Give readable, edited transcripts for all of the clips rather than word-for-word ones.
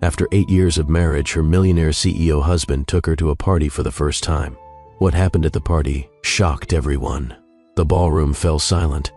After 8 years of marriage, her millionaire CEO husband took her to a party for the first time. What happened at the party shocked everyone. The ballroom fell silent.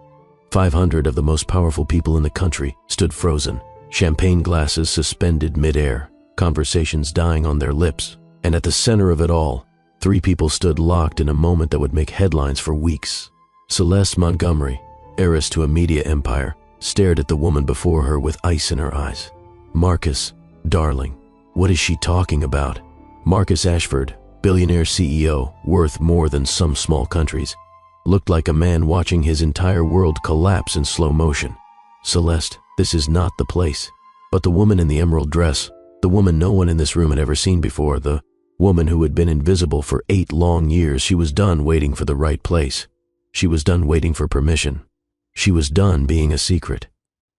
500 of the most powerful people in the country stood frozen, champagne glasses suspended mid-air, conversations dying on their lips. And at the center of it all, 3 people stood locked in a moment that would make headlines for weeks. Celeste Montgomery, heiress to a media empire, stared at the woman before her with ice in her eyes. Marcus, darling, what is she talking about? Marcus Ashford, billionaire CEO, worth more than some small countries, looked like a man watching his entire world collapse in slow motion. Celeste, this is not the place. But the woman in the emerald dress, the woman no one in this room had ever seen before, the woman who had been invisible for 8 long years, she was done waiting for the right place. She was done waiting for permission. She was done being a secret.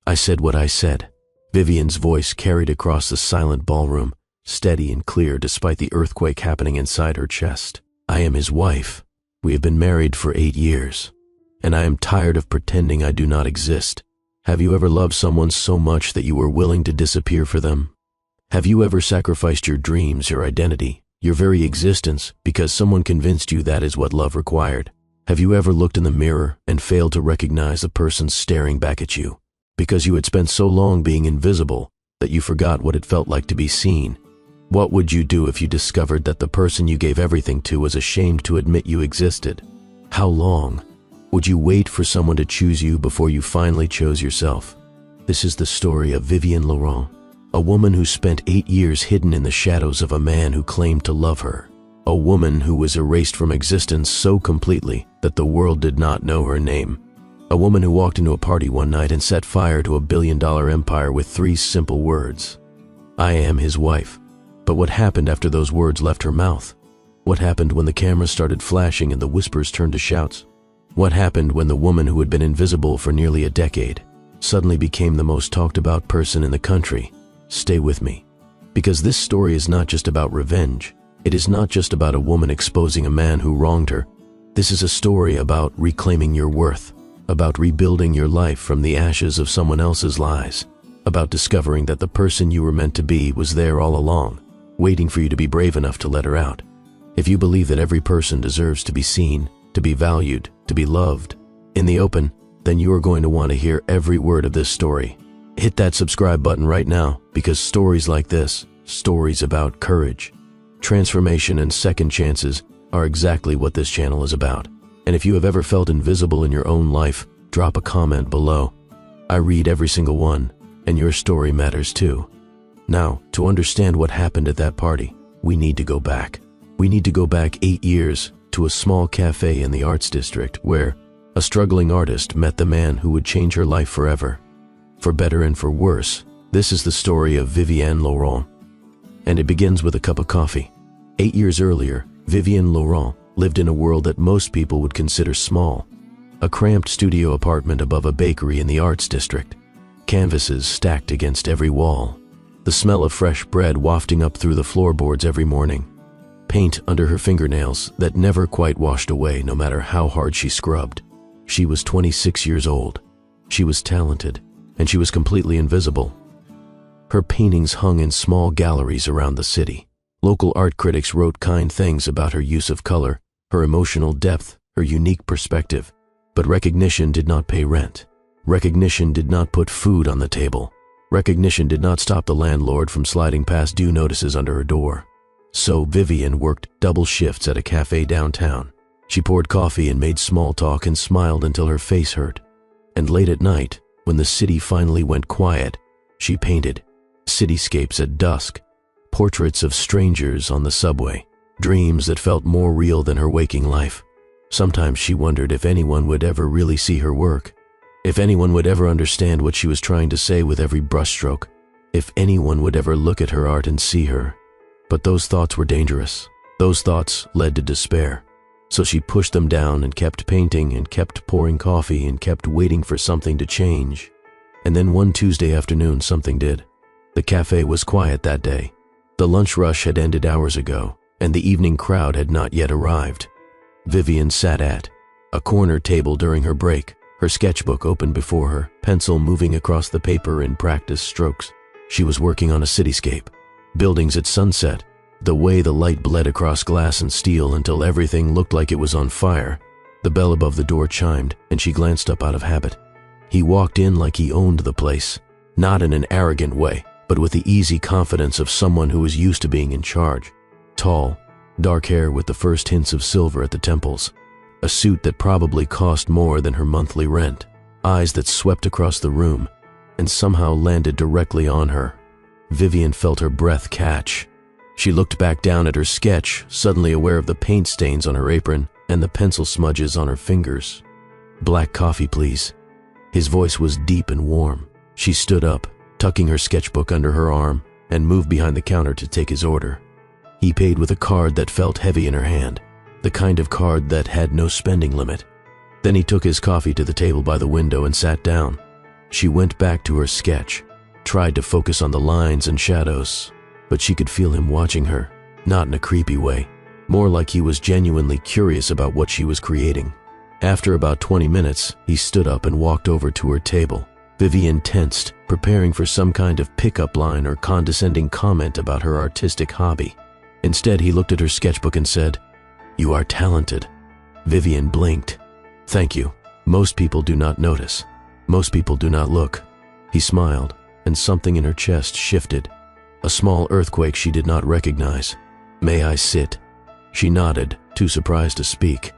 I said what I said. Vivian's voice carried across the silent ballroom, steady and clear despite the earthquake happening inside her chest. I am his wife. We have been married for 8 years, and I am tired of pretending I do not exist. Have you ever loved someone so much that you were willing to disappear for them? Have you ever sacrificed your dreams, your identity, your very existence because someone convinced you that is what love required? Have you ever looked in the mirror and failed to recognize the person staring back at you because you had spent so long being invisible that you forgot what it felt like to be seen? What would you do if you discovered that the person you gave everything to was ashamed to admit you existed? How long? Would you wait for someone to choose you before you finally chose yourself? This is the story of Vivian Laurent, a woman who spent 8 years hidden in the shadows of a man who claimed to love her. A woman who was erased from existence so completely that the world did not know her name. A woman who walked into a party one night and set fire to a billion-dollar empire with 3 simple words. I am his wife. But what happened after those words left her mouth? What happened when the cameras started flashing and the whispers turned to shouts? What happened when the woman who had been invisible for nearly a decade suddenly became the most talked about person in the country? Stay with me, because this story is not just about revenge. It is not just about a woman exposing a man who wronged her. This is a story about reclaiming your worth, about rebuilding your life from the ashes of someone else's lies, about discovering that the person you were meant to be was there all along, waiting for you to be brave enough to let her out. If you believe that every person deserves to be seen, to be valued, to be loved in the open, then you are going to want to hear every word of this story. Hit that subscribe button right now, because stories like this, stories about courage, transformation, and second chances are exactly what this channel is about. And if you have ever felt invisible in your own life, drop a comment below. I read every single one, and your story matters too. Now, to understand what happened at that party, we need to go back. We need to go back 8 years to a small cafe in the arts district where a struggling artist met the man who would change her life forever. For better and for worse, this is the story of Vivian Laurent. And it begins with a cup of coffee. 8 years earlier, Vivian Laurent lived in a world that most people would consider small. A cramped studio apartment above a bakery in the arts district. Canvases stacked against every wall. The smell of fresh bread wafting up through the floorboards every morning. Paint under her fingernails that never quite washed away no matter how hard she scrubbed. She was 26 years old. She was talented, and she was completely invisible. Her paintings hung in small galleries around the city. Local art critics wrote kind things about her use of color, her emotional depth, her unique perspective. But recognition did not pay rent. Recognition did not put food on the table. Recognition did not stop the landlord from sliding past due notices under her door. So Vivian worked double shifts at a cafe downtown. She poured coffee and made small talk and smiled until her face hurt. And late at night, when the city finally went quiet, she painted cityscapes at dusk, portraits of strangers on the subway, dreams that felt more real than her waking life. Sometimes she wondered if anyone would ever really see her work, if anyone would ever understand what she was trying to say with every brushstroke, if anyone would ever look at her art and see her. But those thoughts were dangerous. Those thoughts led to despair. So she pushed them down and kept painting and kept pouring coffee and kept waiting for something to change. And then one Tuesday afternoon, something did. The cafe was quiet that day. The lunch rush had ended hours ago, and the evening crowd had not yet arrived. Vivian sat at a corner table during her break, her sketchbook open before her, pencil moving across the paper in practice strokes. She was working on a cityscape, Buildings at sunset, the way the light bled across glass and steel until everything looked like it was on fire. The bell above the door chimed, and she glanced up out of habit. He walked in like he owned the place, not in an arrogant way, but with the easy confidence of someone who was used to being in charge. Tall, dark hair with the first hints of silver at the temples, a suit that probably cost more than her monthly rent, eyes that swept across the room and somehow landed directly on her. Vivian felt her breath catch. She looked back down at her sketch, suddenly aware of the paint stains on her apron and the pencil smudges on her fingers. "Black coffee, please." His voice was deep and warm. She stood up, tucking her sketchbook under her arm, and moved behind the counter to take his order. He paid with a card that felt heavy in her hand, the kind of card that had no spending limit. Then he took his coffee to the table by the window and sat down. She went back to her sketch, tried to focus on the lines and shadows, but she could feel him watching her, not in a creepy way, more like he was genuinely curious about what she was creating. After about 20 minutes, he stood up and walked over to her table. Vivian tensed, preparing for some kind of pickup line or condescending comment about her artistic hobby. Instead, he looked at her sketchbook and said, "You are talented." Vivian blinked. "Thank you. Most people do not notice. Most people do not look." He smiled, and something in her chest shifted. A small earthquake she did not recognize. "May I sit?" She nodded, too surprised to speak.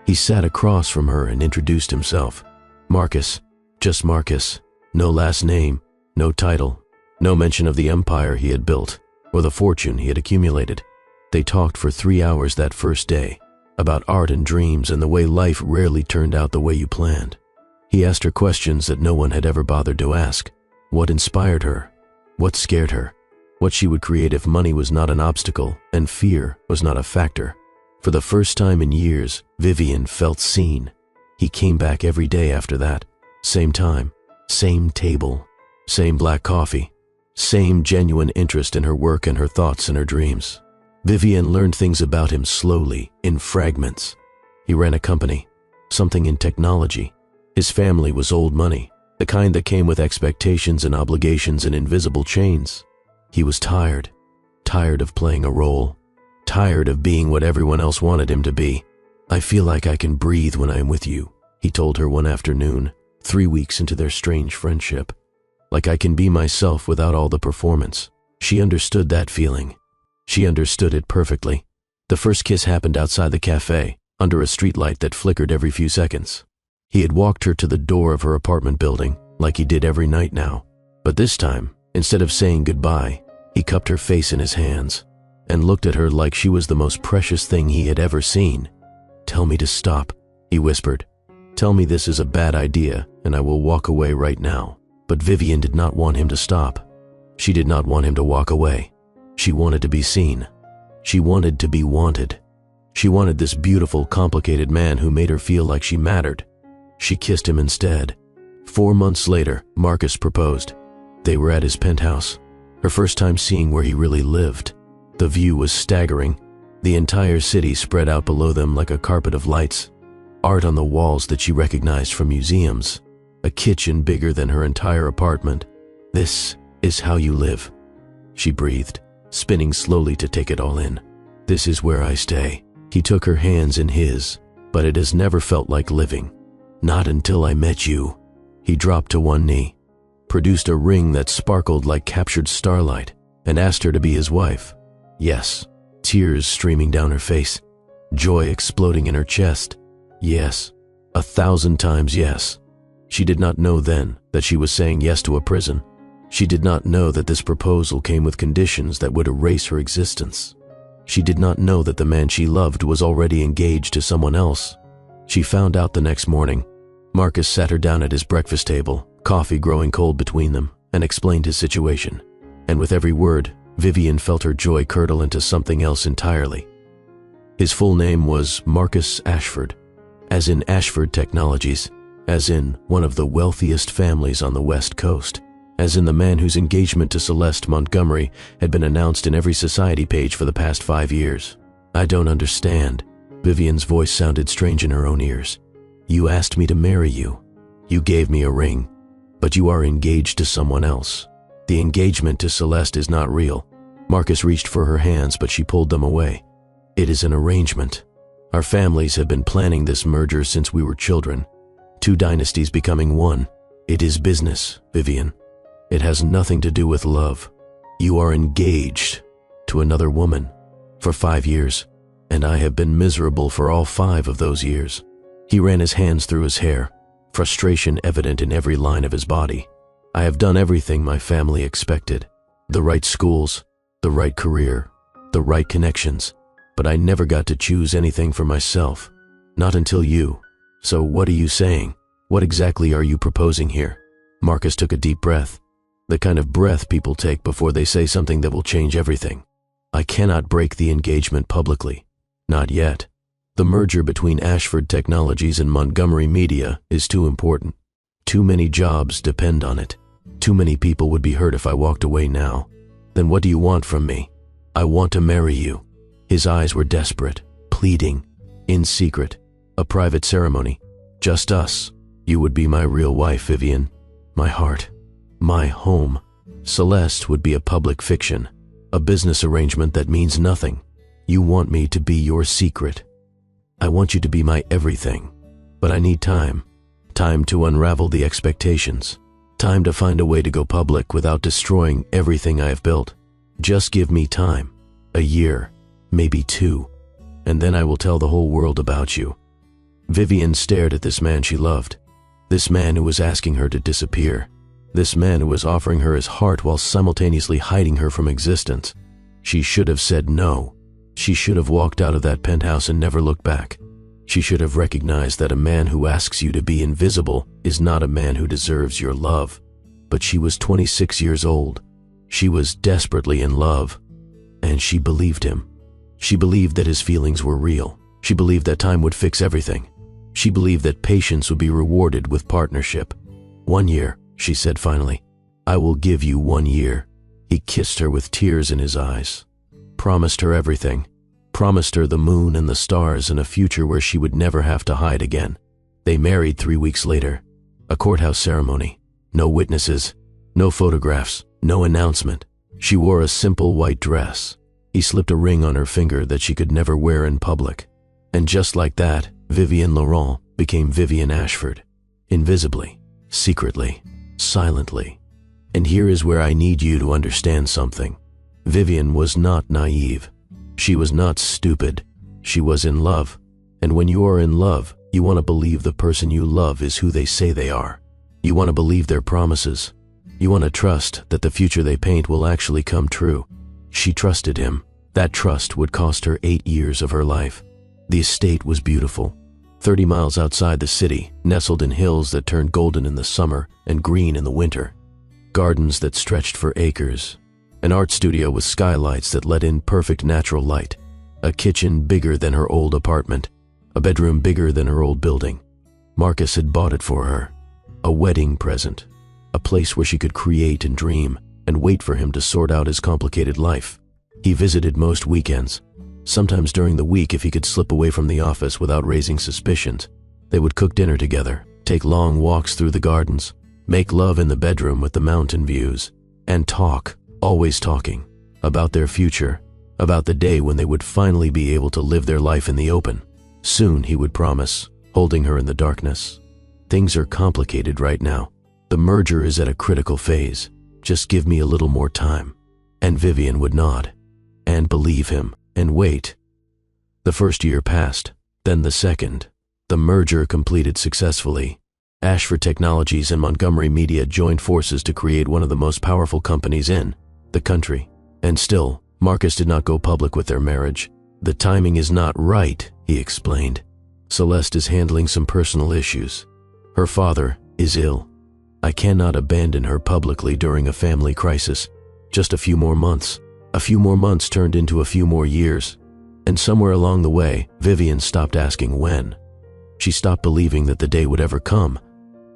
He sat across from her and introduced himself. Marcus. Just Marcus. No last name, no title, no mention of the empire he had built or the fortune he had accumulated. They talked for 3 hours that first day, about art and dreams and the way life rarely turned out the way you planned. He asked her questions that no one had ever bothered to ask. What inspired her? What scared her? What she would create if money was not an obstacle and fear was not a factor. For the first time in years, Vivian felt seen. He came back every day after that. Same time, same table, same black coffee, same genuine interest in her work and her thoughts and her dreams. Vivian learned things about him slowly, in fragments. He ran a company, something in technology. His family was old money, the kind that came with expectations and obligations and invisible chains. He was tired of playing a role, tired of being what everyone else wanted him to be. "I feel like I can breathe when I am with you," he told her one afternoon, 3 weeks into their strange friendship. "Like I can be myself without all the performance." She understood that feeling. She understood it perfectly. The first kiss happened outside the cafe, under a streetlight that flickered every few seconds. He had walked her to the door of her apartment building, like he did every night now. But this time, instead of saying goodbye, he cupped her face in his hands and looked at her like she was the most precious thing he had ever seen. "Tell me to stop," he whispered. "Tell me this is a bad idea and I will walk away right now." But Vivian did not want him to stop. She did not want him to walk away. She wanted to be seen. She wanted to be wanted. She wanted this beautiful, complicated man who made her feel like she mattered. She kissed him instead. 4 months later, Marcus proposed. They were at his penthouse, her first time seeing where he really lived. The view was staggering. The entire city spread out below them like a carpet of lights. Art on the walls that she recognized from museums. A kitchen bigger than her entire apartment. "This is how you live," she breathed, spinning slowly to take it all in. "This is where I stay." He took her hands in his, "But it has never felt like living. Not until I met you." He dropped to one knee, produced a ring that sparkled like captured starlight, and asked her to be his wife. Yes. Tears streaming down her face, joy exploding in her chest. Yes. 1,000 times yes. She did not know then that she was saying yes to a prison. She did not know that this proposal came with conditions that would erase her existence. She did not know that the man she loved was already engaged to someone else. She found out the next morning. Marcus sat her down at his breakfast table, coffee growing cold between them, and explained his situation. And with every word, Vivian felt her joy curdle into something else entirely. His full name was Marcus Ashford, as in Ashford Technologies, as in one of the wealthiest families on the West Coast, as in the man whose engagement to Celeste Montgomery had been announced in every society page for the past 5 years. "I don't understand." Vivian's voice sounded strange in her own ears. "You asked me to marry you. You gave me a ring, but you are engaged to someone else. The engagement to Celeste is not real." Marcus reached for her hands, but she pulled them away. "It is an arrangement. Our families have been planning this merger since we were children. 2 dynasties becoming one. It is business, Vivian. It has nothing to do with love. You are engaged to another woman for 5 years, and I have been miserable for all 5 of those years." He ran his hands through his hair, frustration evident in every line of his body. "I have done everything my family expected. The right schools, the right career, the right connections, but I never got to choose anything for myself. Not until you. So what are you saying? What exactly are you proposing here?" Marcus took a deep breath, the kind of breath people take before they say something that will change everything. "I cannot break the engagement publicly. Not yet. The merger between Ashford Technologies and Montgomery Media is too important. Too many jobs depend on it. Too many people would be hurt if I walked away now. Then what do you want from me?" "I want to marry you." His eyes were desperate, pleading, in secret, a private ceremony. "Just us. You would be my real wife, Vivian. My heart. My home. Celeste would be a public fiction, a business arrangement that means nothing. You want me to be your secret. I want you to be my everything. But I need time. Time to unravel the expectations. Time to find a way to go public without destroying everything I have built. Just give me time. A year. Maybe 2. And then I will tell the whole world about you." Vivian stared at this man she loved. This man who was asking her to disappear. This man who was offering her his heart while simultaneously hiding her from existence. She should have said no. She should have walked out of that penthouse and never looked back. She should have recognized that a man who asks you to be invisible is not a man who deserves your love. But she was 26 years old. She was desperately in love. And she believed him. She believed that his feelings were real. She believed that time would fix everything. She believed that patience would be rewarded with partnership. "1 year," she said finally. "I will give you 1 year." He kissed her with tears in his eyes. Promised her everything. Promised her the moon and the stars and a future where she would never have to hide again. They married 3 weeks later. A courthouse ceremony. No witnesses. No photographs. No announcement. She wore a simple white dress. He slipped a ring on her finger that she could never wear in public. And just like that, Vivian Laurent became Vivian Ashford. Invisibly, secretly, silently. And here is where I need you to understand something. Vivian was not naive. She was not stupid. She was in love. And when you are in love, you want to believe the person you love is who they say they are. You want to believe their promises. You want to trust that the future they paint will actually come true. She trusted him. That trust would cost her 8 years of her life. The estate was beautiful. 30 miles outside the city, nestled in hills that turned golden in the summer and green in the winter. Gardens that stretched for acres. An art studio with skylights that let in perfect natural light. A kitchen bigger than her old apartment. A bedroom bigger than her old building. Marcus had bought it for her. A wedding present. A place where she could create and dream and wait for him to sort out his complicated life. He visited most weekends. Sometimes during the week if he could slip away from the office without raising suspicions. They would cook dinner together, take long walks through the gardens, make love in the bedroom with the mountain views, and talk, always talking, about their future, about the day when they would finally be able to live their life in the open. Soon, he would promise, holding her in the darkness. Things are complicated right now. The merger is at a critical phase. Just give me a little more time. And Vivian would nod, and believe him, and wait. The first year passed, then the second. The merger completed successfully. Ashford Technologies and Montgomery Media joined forces to create one of the most powerful companies in the country. And still, Marcus did not go public with their marriage. "The timing is not right," he explained. "Celeste is handling some personal issues. Her father is ill. I cannot abandon her publicly during a family crisis. Just a few more months." A few more months turned into a few more years. And somewhere along the way, Vivian stopped asking when. She stopped believing that the day would ever come.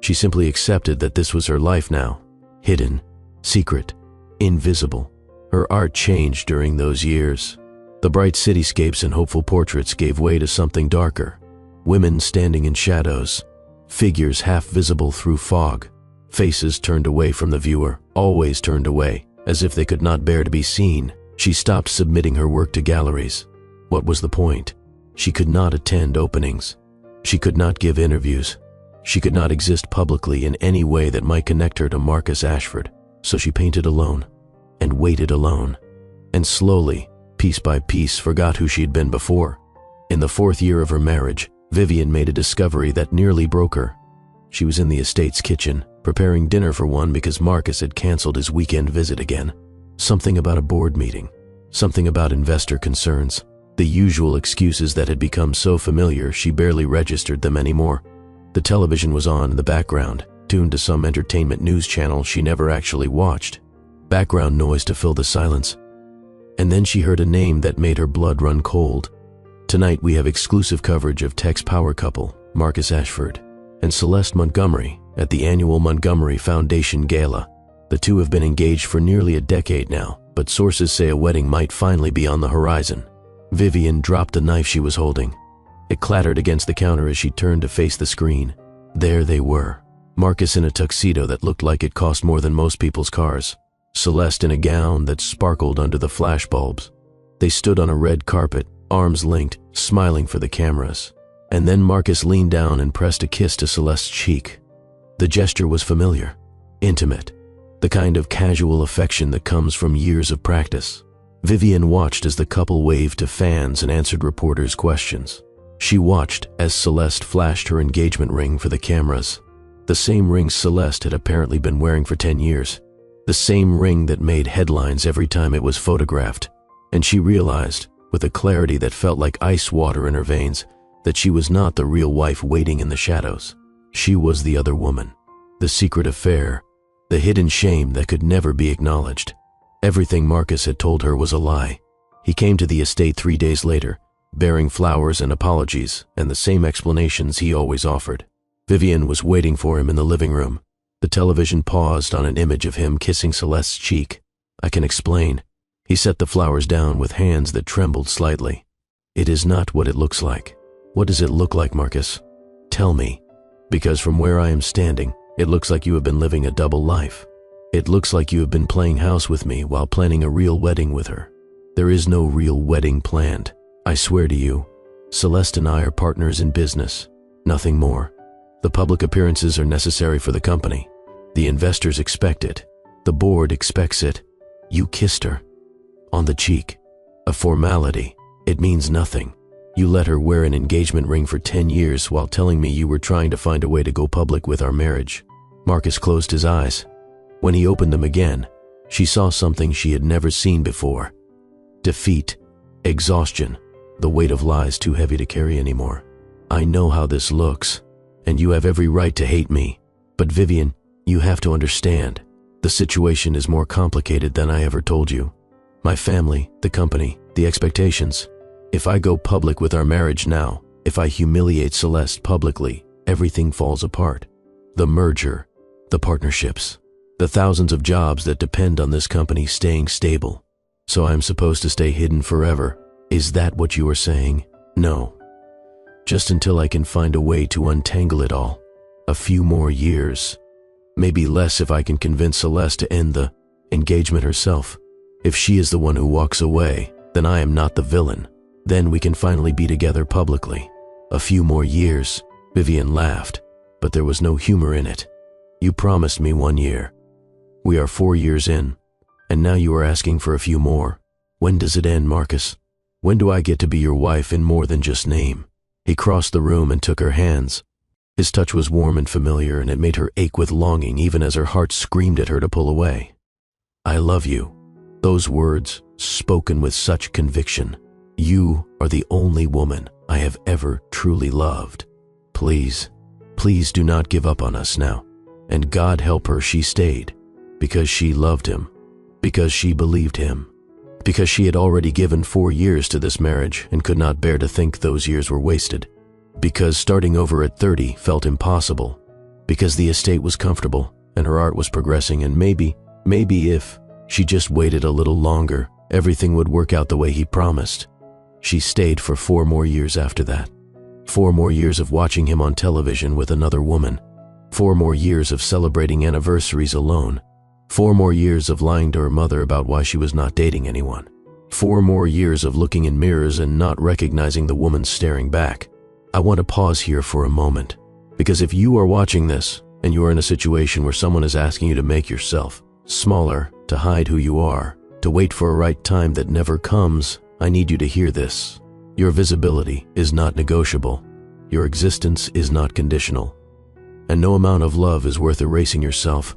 She simply accepted that this was her life now. Hidden, secret, invisible. Her art changed during those years. The bright cityscapes and hopeful portraits gave way to something darker. Women standing in shadows. Figures half visible through fog. Faces turned away from the viewer, always turned away, as if they could not bear to be seen. She stopped submitting her work to galleries. What was the point? She could not attend openings. She could not give interviews. She could not exist publicly in any way that might connect her to Marcus Ashford. So she painted alone, and waited alone, and slowly, piece by piece, forgot who she had been before. In the 4th year of her marriage, Vivian made a discovery that nearly broke her. She was in the estate's kitchen, preparing dinner for one because Marcus had canceled his weekend visit again. Something about a board meeting, something about investor concerns, the usual excuses that had become so familiar she barely registered them anymore. The television was on in the background, tuned to some entertainment news channel she never actually watched. Background noise to fill the silence. And then she heard a name that made her blood run cold. Tonight we have exclusive coverage of Tech's power couple, Marcus Ashford and Celeste Montgomery, at the annual Montgomery Foundation Gala. The two have been engaged for nearly a decade now, but sources say a wedding might finally be on the horizon. Vivian dropped the knife she was holding. It clattered against the counter as she turned to face the screen. There they were. Marcus in a tuxedo that looked like it cost more than most people's cars. Celeste in a gown that sparkled under the flashbulbs. They stood on a red carpet, arms linked, smiling for the cameras. And then Marcus leaned down and pressed a kiss to Celeste's cheek. The gesture was familiar, intimate, the kind of casual affection that comes from years of practice. Vivian watched as the couple waved to fans and answered reporters' questions. She watched as Celeste flashed her engagement ring for the cameras. The same ring Celeste had apparently been wearing for 10 years. The same ring that made headlines every time it was photographed. And she realized, with a clarity that felt like ice water in her veins, that she was not the real wife waiting in the shadows. She was the other woman, the secret affair, the hidden shame that could never be acknowledged. Everything Marcus had told her was a lie. He came to the estate 3 days later, bearing flowers and apologies and the same explanations he always offered. Vivian was waiting for him in the living room. The television paused on an image of him kissing Celeste's cheek. I can explain. He set the flowers down with hands that trembled slightly. It is not what it looks like. What does it look like, Marcus? Tell me. Because from where I am standing, it looks like you have been living a double life. It looks like you have been playing house with me while planning a real wedding with her. There is no real wedding planned. I swear to you, Celeste and I are partners in business, nothing more. The public appearances are necessary for the company. The investors expect it. The board expects it. You kissed her. On the cheek. A formality. It means nothing. You let her wear an engagement ring for 10 years while telling me you were trying to find a way to go public with our marriage. Marcus closed his eyes. When he opened them again, she saw something she had never seen before. Defeat. Exhaustion. The weight of lies too heavy to carry anymore. I know how this looks, and you have every right to hate me. But Vivian, you have to understand. The situation is more complicated than I ever told you. My family, the company, the expectations. If I go public with our marriage now, if I humiliate Celeste publicly, everything falls apart. The merger, the partnerships, the thousands of jobs that depend on this company staying stable. So I'm supposed to stay hidden forever. Is that what you are saying? No. Just until I can find a way to untangle it all. A few more years. Maybe less if I can convince Celeste to end the engagement herself. If she is the one who walks away, then I am not the villain. Then we can finally be together publicly. A few more years. Vivian laughed, but there was no humor in it. You promised me 1 year. We are 4 years in, and now you are asking for a few more. When does it end, Marcus? When do I get to be your wife in more than just name? He crossed the room and took her hands. His touch was warm and familiar, and it made her ache with longing even as her heart screamed at her to pull away. I love you. Those words, spoken with such conviction. You are the only woman I have ever truly loved. Please, please do not give up on us now. And God help her she stayed, because she loved him, because she believed him, because she had already given 4 years to this marriage and could not bear to think those years were wasted, because starting over at 30 felt impossible, because the estate was comfortable and her art was progressing, and maybe if she just waited a little longer, everything would work out the way he promised. She stayed for 4 more years after that. 4 more years of watching him on television with another woman. 4 more years of celebrating anniversaries alone. 4 more years of lying to her mother about why she was not dating anyone. 4 more years of looking in mirrors and not recognizing the woman staring back. I want to pause here for a moment, because if you are watching this and you are in a situation where someone is asking you to make yourself smaller, to hide who you are, to wait for a right time that never comes, I need you to hear this. Your visibility is not negotiable. Your existence is not conditional. And no amount of love is worth erasing yourself.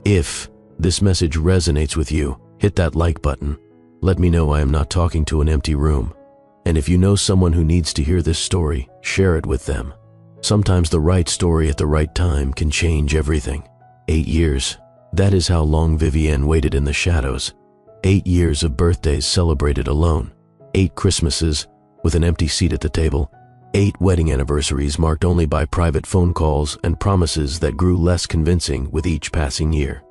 If this message resonates with you, hit that like button. Let me know I am not talking to an empty room. And if you know someone who needs to hear this story, share it with them. Sometimes the right story at the right time can change everything. 8 years. That is how long Vivienne waited in the shadows. 8 years of birthdays celebrated alone. 8 Christmases with an empty seat at the table. 8 wedding anniversaries marked only by private phone calls and promises that grew less convincing with each passing year.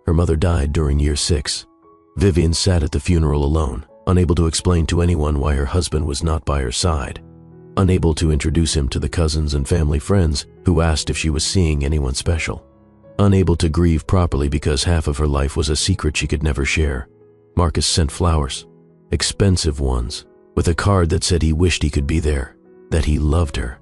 Her mother died during year 6. Vivienne sat at the funeral alone, unable to explain to anyone why her husband was not by her side, unable to introduce him to the cousins and family friends who asked if she was seeing anyone special, unable to grieve properly because half of her life was a secret she could never share. Marcus sent flowers, expensive ones, with a card that said he wished he could be there, that he loved her,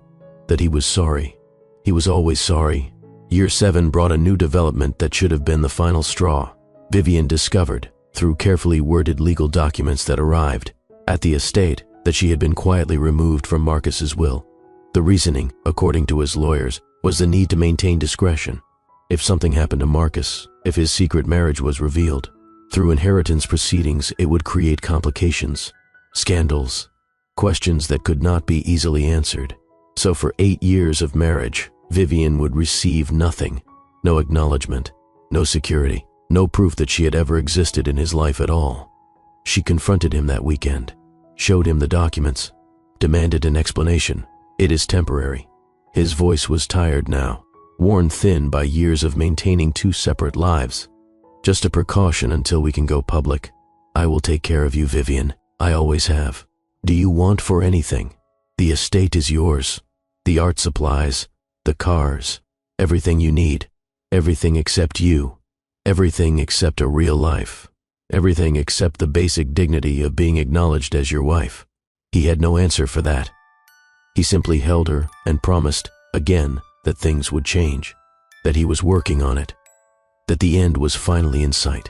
that he was sorry. He was always sorry. Year 7 brought a new development that should have been the final straw. Vivienne discovered, through carefully worded legal documents that arrived at the estate, that she had been quietly removed from Marcus's will. The reasoning, according to his lawyers, was the need to maintain discretion. If something happened to Marcus, if his secret marriage was revealed, through inheritance proceedings, it would create complications, scandals, questions that could not be easily answered. So for 8 years of marriage, Vivienne would receive nothing, no acknowledgement, no security, no proof that she had ever existed in his life at all. She confronted him that weekend, showed him the documents, demanded an explanation. It is temporary. His voice was tired now, worn thin by years of maintaining 2 separate lives. Just a precaution until we can go public. I will take care of you, Vivienne. I always have. Do you want for anything? The estate is yours. The art supplies, the cars, everything you need, everything except you, everything except a real life, everything except the basic dignity of being acknowledged as your wife. He had no answer for that. He simply held her and promised, again, that things would change, that he was working on it, that the end was finally in sight.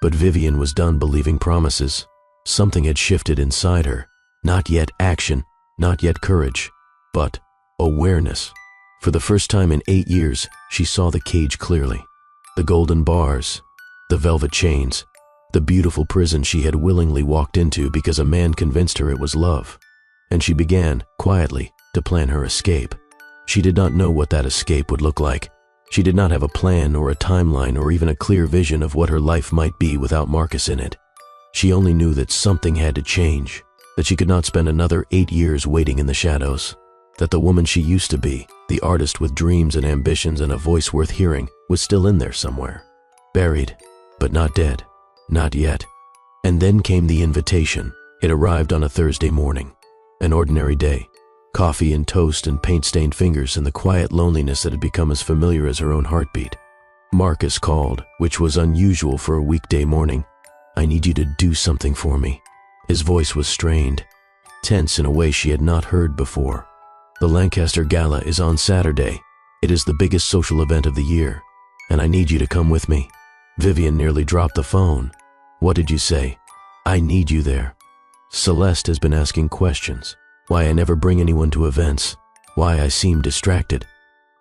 But Vivienne was done believing promises. Something had shifted inside her. Not yet action, not yet courage, but awareness. For the first time in 8 years, she saw the cage clearly. The golden bars, the velvet chains, the beautiful prison she had willingly walked into because a man convinced her it was love. And she began, quietly, to plan her escape. She did not know what that escape would look like. She did not have a plan or a timeline or even a clear vision of what her life might be without Marcus in it. She only knew that something had to change, that she could not spend another 8 years waiting in the shadows, that the woman she used to be, the artist with dreams and ambitions and a voice worth hearing, was still in there somewhere, buried, but not dead, not yet. And then came the invitation. It arrived on a Thursday morning, an ordinary day. Coffee and toast and paint-stained fingers and the quiet loneliness that had become as familiar as her own heartbeat. Marcus called, which was unusual for a weekday morning. I need you to do something for me. His voice was strained, tense in a way she had not heard before. The Lancaster Gala is on Saturday. It is the biggest social event of the year, and I need you to come with me. Vivienne nearly dropped the phone. What did you say? I need you there. Celeste has been asking questions. Why I never bring anyone to events. Why I seem distracted.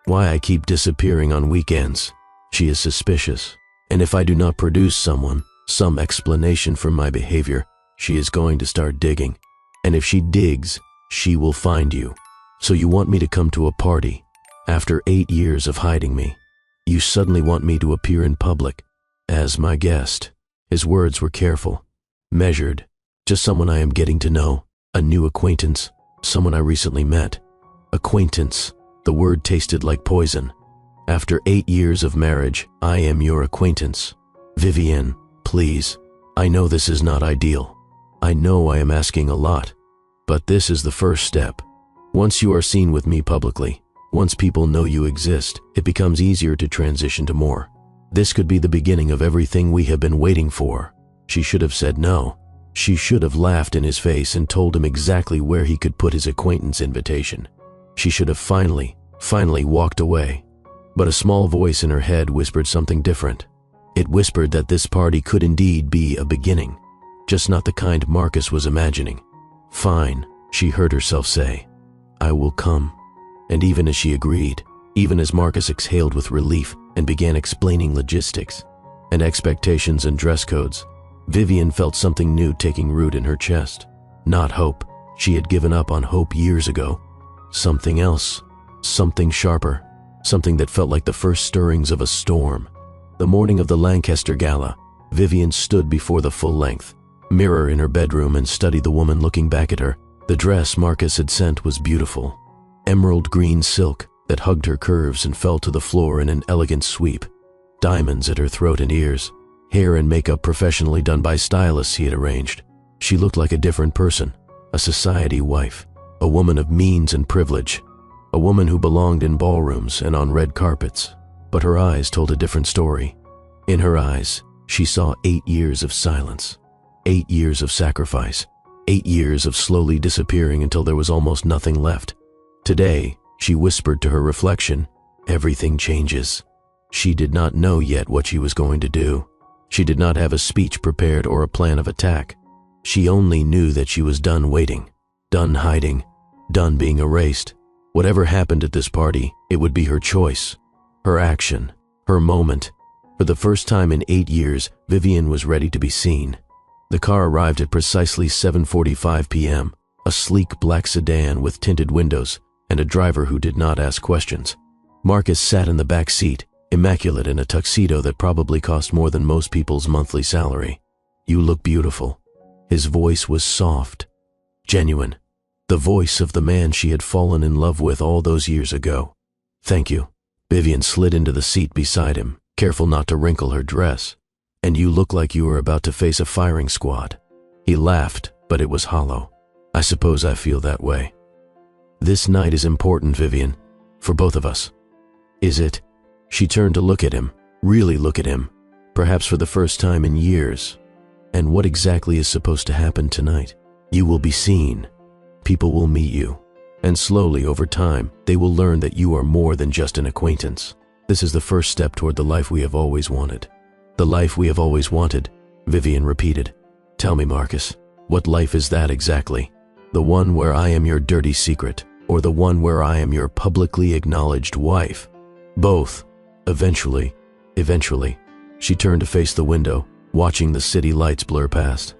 Why I keep disappearing on weekends. She is suspicious, and if I do not produce someone, some explanation for my behavior, she is going to start digging. And if she digs, she will find you. So you want me to come to a party. After 8 years of hiding me, you suddenly want me to appear in public as my guest. His words were careful, measured. Just someone I am getting to know, a new acquaintance, someone I recently met. Acquaintance, the word tasted like poison. After 8 years of marriage, I am your acquaintance. Vivienne, please. I know this is not ideal. I know I am asking a lot, but this is the first step. Once you are seen with me publicly, once people know you exist, it becomes easier to transition to more. This could be the beginning of everything we have been waiting for. She should have said no. She should have laughed in his face and told him exactly where he could put his acquaintance invitation. She should have finally walked away. But a small voice in her head whispered something different. It whispered that this party could indeed be a beginning, just not the kind Marcus was imagining. "Fine," she heard herself say. "I will come." And even as she agreed, even as Marcus exhaled with relief and began explaining logistics and expectations and dress codes, Vivian felt something new taking root in her chest. Not hope. She had given up on hope years ago. Something else. Something sharper. Something that felt like the first stirrings of a storm. The morning of the Lancaster Gala, Vivian stood before the full-length mirror in her bedroom and studied the woman looking back at her. The dress Marcus had sent was beautiful. Emerald green silk that hugged her curves and fell to the floor in an elegant sweep. Diamonds at her throat and ears. Hair and makeup professionally done by stylists he had arranged. She looked like a different person, a society wife, a woman of means and privilege, a woman who belonged in ballrooms and on red carpets. But her eyes told a different story. In her eyes, she saw 8 years of silence, 8 years of sacrifice, 8 years of slowly disappearing until there was almost nothing left. Today, she whispered to her reflection, "Everything changes." She did not know yet what she was going to do. She did not have a speech prepared or a plan of attack. She only knew that she was done waiting, done hiding, done being erased. Whatever happened at this party, it would be her choice, her action, her moment. For the first time in 8 years, Vivian was ready to be seen. The car arrived at precisely 7:45 p.m., a sleek black sedan with tinted windows and a driver who did not ask questions. Marcus sat in the back seat, immaculate in a tuxedo that probably cost more than most people's monthly salary. "You look beautiful." His voice was soft, genuine, the voice of the man she had fallen in love with all those years ago. "Thank you." Vivian slid into the seat beside him, careful not to wrinkle her dress. "And you look like you were about to face a firing squad." He laughed, but it was hollow. "I suppose I feel that way." "This night is important, Vivian, for both of us." "Is it?" She turned to look at him, really look at him, perhaps for the first time in years. "And what exactly is supposed to happen tonight?" "You will be seen. People will meet you. And slowly, over time, they will learn that you are more than just an acquaintance. This is the first step toward the life we have always wanted." "The life we have always wanted," Vivian repeated. "Tell me, Marcus, what life is that exactly? The one where I am your dirty secret, or the one where I am your publicly acknowledged wife?" "Both. Eventually." She turned to face the window, watching the city lights blur past.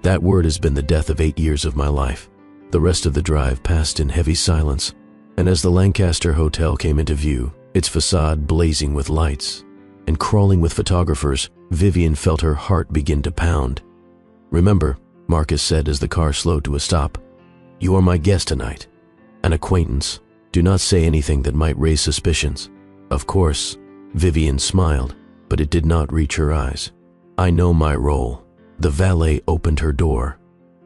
"That word has been the death of 8 years of my life." The rest of the drive passed in heavy silence, and as the Lancaster Hotel came into view, its facade blazing with lights and crawling with photographers, Vivian felt her heart begin to pound. "Remember," Marcus said as the car slowed to a stop, "you are my guest tonight, an acquaintance. Do not say anything that might raise suspicions." "Of course." Vivian smiled, but it did not reach her eyes. "I know my role." The valet opened her door.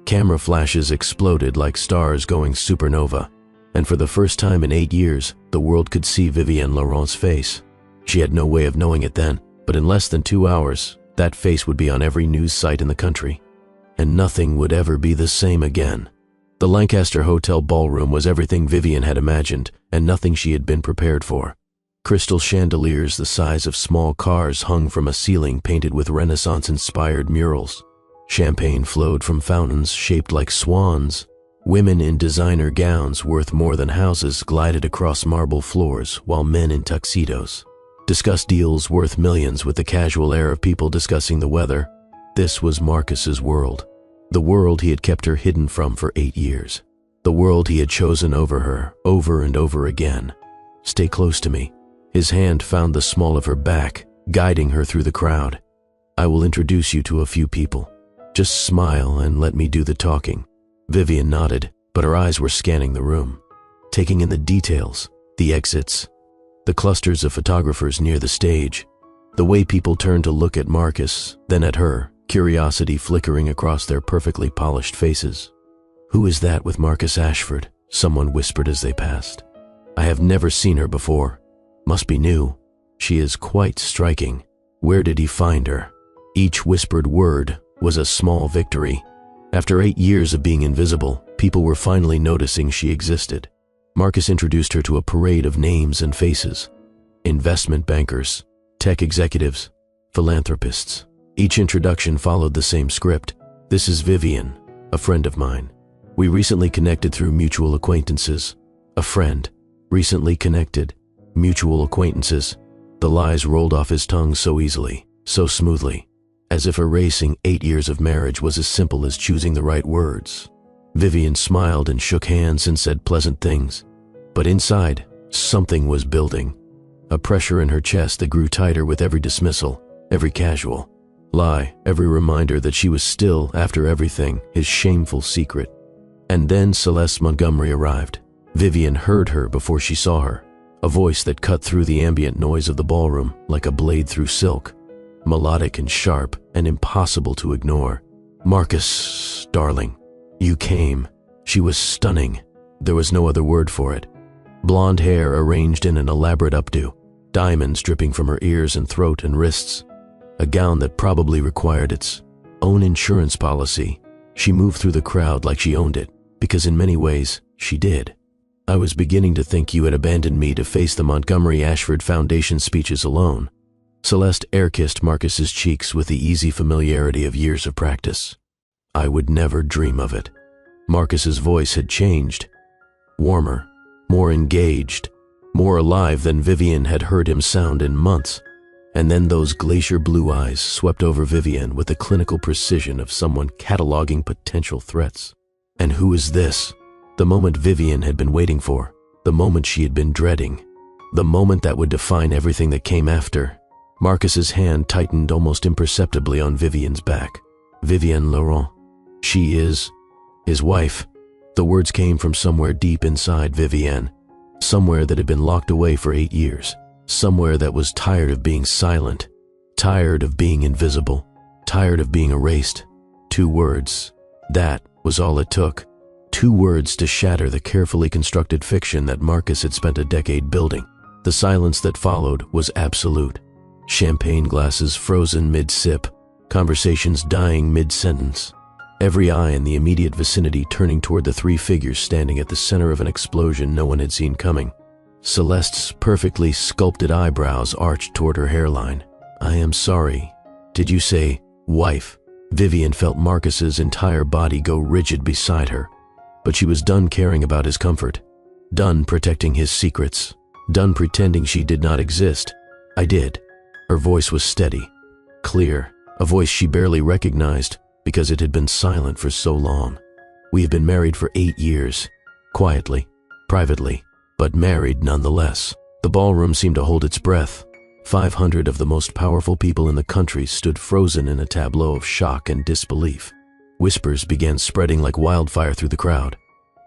Camera flashes exploded like stars going supernova, and for the first time in 8 years, the world could see Vivian Laurent's face. She had no way of knowing it then, but in less than 2 hours, that face would be on every news site in the country, and nothing would ever be the same again. The Lancaster Hotel ballroom was everything Vivian had imagined, and nothing she had been prepared for. Crystal chandeliers the size of small cars hung from a ceiling painted with Renaissance-inspired murals. Champagne flowed from fountains shaped like swans. Women in designer gowns worth more than houses glided across marble floors, while men in tuxedos discussed deals worth millions with the casual air of people discussing the weather. This was Marcus's world, the world he had kept her hidden from for 8 years, the world he had chosen over her, over and over again. "Stay close to me." His hand found the small of her back, guiding her through the crowd. "I will introduce you to a few people. Just smile and let me do the talking." Vivian nodded, but her eyes were scanning the room, taking in the details, the exits, the clusters of photographers near the stage, the way people turned to look at Marcus, then at her, curiosity flickering across their perfectly polished faces. "Who is that with Marcus Ashford?" someone whispered as they passed. "I have never seen her before. Must be new. She is quite striking. Where did he find her?" Each whispered word was a small victory. After 8 years of being invisible, people were finally noticing she existed. Marcus introduced her to a parade of names and faces. Investment bankers, tech executives, philanthropists. Each introduction followed the same script. This is Vivian, a friend of mine. We recently connected through mutual acquaintances. A friend, recently connected, mutual acquaintances. The lies rolled off his tongue so easily, so smoothly, as if erasing 8 years of marriage was as simple as choosing the right words. Vivian smiled and shook hands and said pleasant things. But inside, something was building. A pressure in her chest that grew tighter with every dismissal, every casual lie, every reminder that she was still, after everything, his shameful secret. And then Celeste Montgomery arrived. Vivian heard her before she saw her, a voice that cut through the ambient noise of the ballroom like a blade through silk, melodic and sharp and impossible to ignore. "Marcus, darling, you came." She was stunning. There was no other word for it. Blonde hair arranged in an elaborate updo, diamonds dripping from her ears and throat and wrists, a gown that probably required its own insurance policy. She moved through the crowd like she owned it, because in many ways, she did. "I was beginning to think you had abandoned me to face the Montgomery Ashford Foundation speeches alone." Celeste air-kissed Marcus's cheeks with the easy familiarity of years of practice. "I would never dream of it." Marcus's voice had changed. Warmer, more engaged, more alive than Vivian had heard him sound in months. And then those glacier blue eyes swept over Vivian with the clinical precision of someone cataloging potential threats. And who is this? The moment Vivian had been waiting for, the moment she had been dreading, the moment that would define everything that came after. Marcus's hand tightened almost imperceptibly on Vivian's back. Vivian Laurent. She is his wife. The words came from somewhere deep inside Vivian, somewhere that had been locked away for 8 years, somewhere that was tired of being silent, tired of being invisible, tired of being erased. 2 words. That was all it took. 2 words to shatter the carefully constructed fiction that Marcus had spent a decade building. The silence that followed was absolute. Champagne glasses frozen mid-sip, conversations dying mid-sentence. Every eye in the immediate vicinity turning toward the 3 figures standing at the center of an explosion no one had seen coming. Celeste's perfectly sculpted eyebrows arched toward her hairline. "I am sorry. Did you say wife?" Vivian felt Marcus's entire body go rigid beside her. But she was done caring about his comfort, done protecting his secrets, done pretending she did not exist. "I did." Her voice was steady, clear, a voice she barely recognized because it had been silent for so long. "We have been married for 8 years, quietly, privately, but married nonetheless." The ballroom seemed to hold its breath. 500 of the most powerful people in the country stood frozen in a tableau of shock and disbelief. Whispers began spreading like wildfire through the crowd.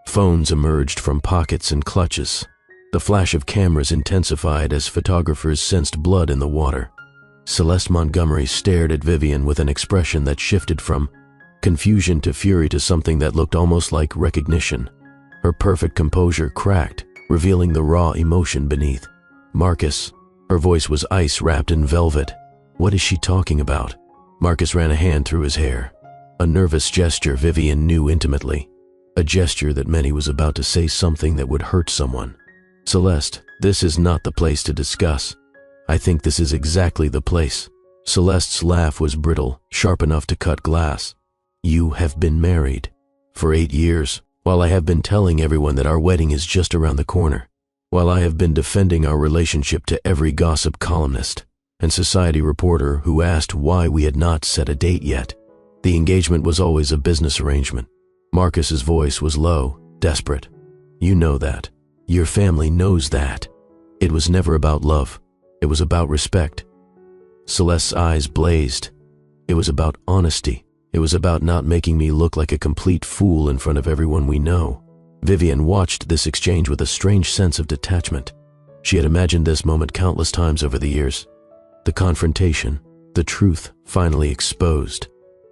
Phones emerged from pockets and clutches. The flash of cameras intensified as photographers sensed blood in the water. Celeste Montgomery stared at Vivian with an expression that shifted from confusion to fury to something that looked almost like recognition. Her perfect composure cracked, revealing the raw emotion beneath. "Marcus." Her voice was ice wrapped in velvet. "What is she talking about?" Marcus ran a hand through his hair. A nervous gesture Vivian knew intimately. A gesture that meant he was about to say something that would hurt someone. "Celeste, this is not the place to discuss. I think this is exactly the place." Celeste's laugh was brittle, sharp enough to cut glass. "You have been married for 8 years, while I have been telling everyone that our wedding is just around the corner, while I have been defending our relationship to every gossip columnist and society reporter who asked why we had not set a date yet. The engagement was always a business arrangement." Marcus's voice was low, desperate. "You know that. Your family knows that. It was never about love. It was about respect." Celeste's eyes blazed. "It was about honesty. It was about not making me look like a complete fool in front of everyone we know." Vivian watched this exchange with a strange sense of detachment. She had imagined this moment countless times over the years. The confrontation, the truth finally exposed.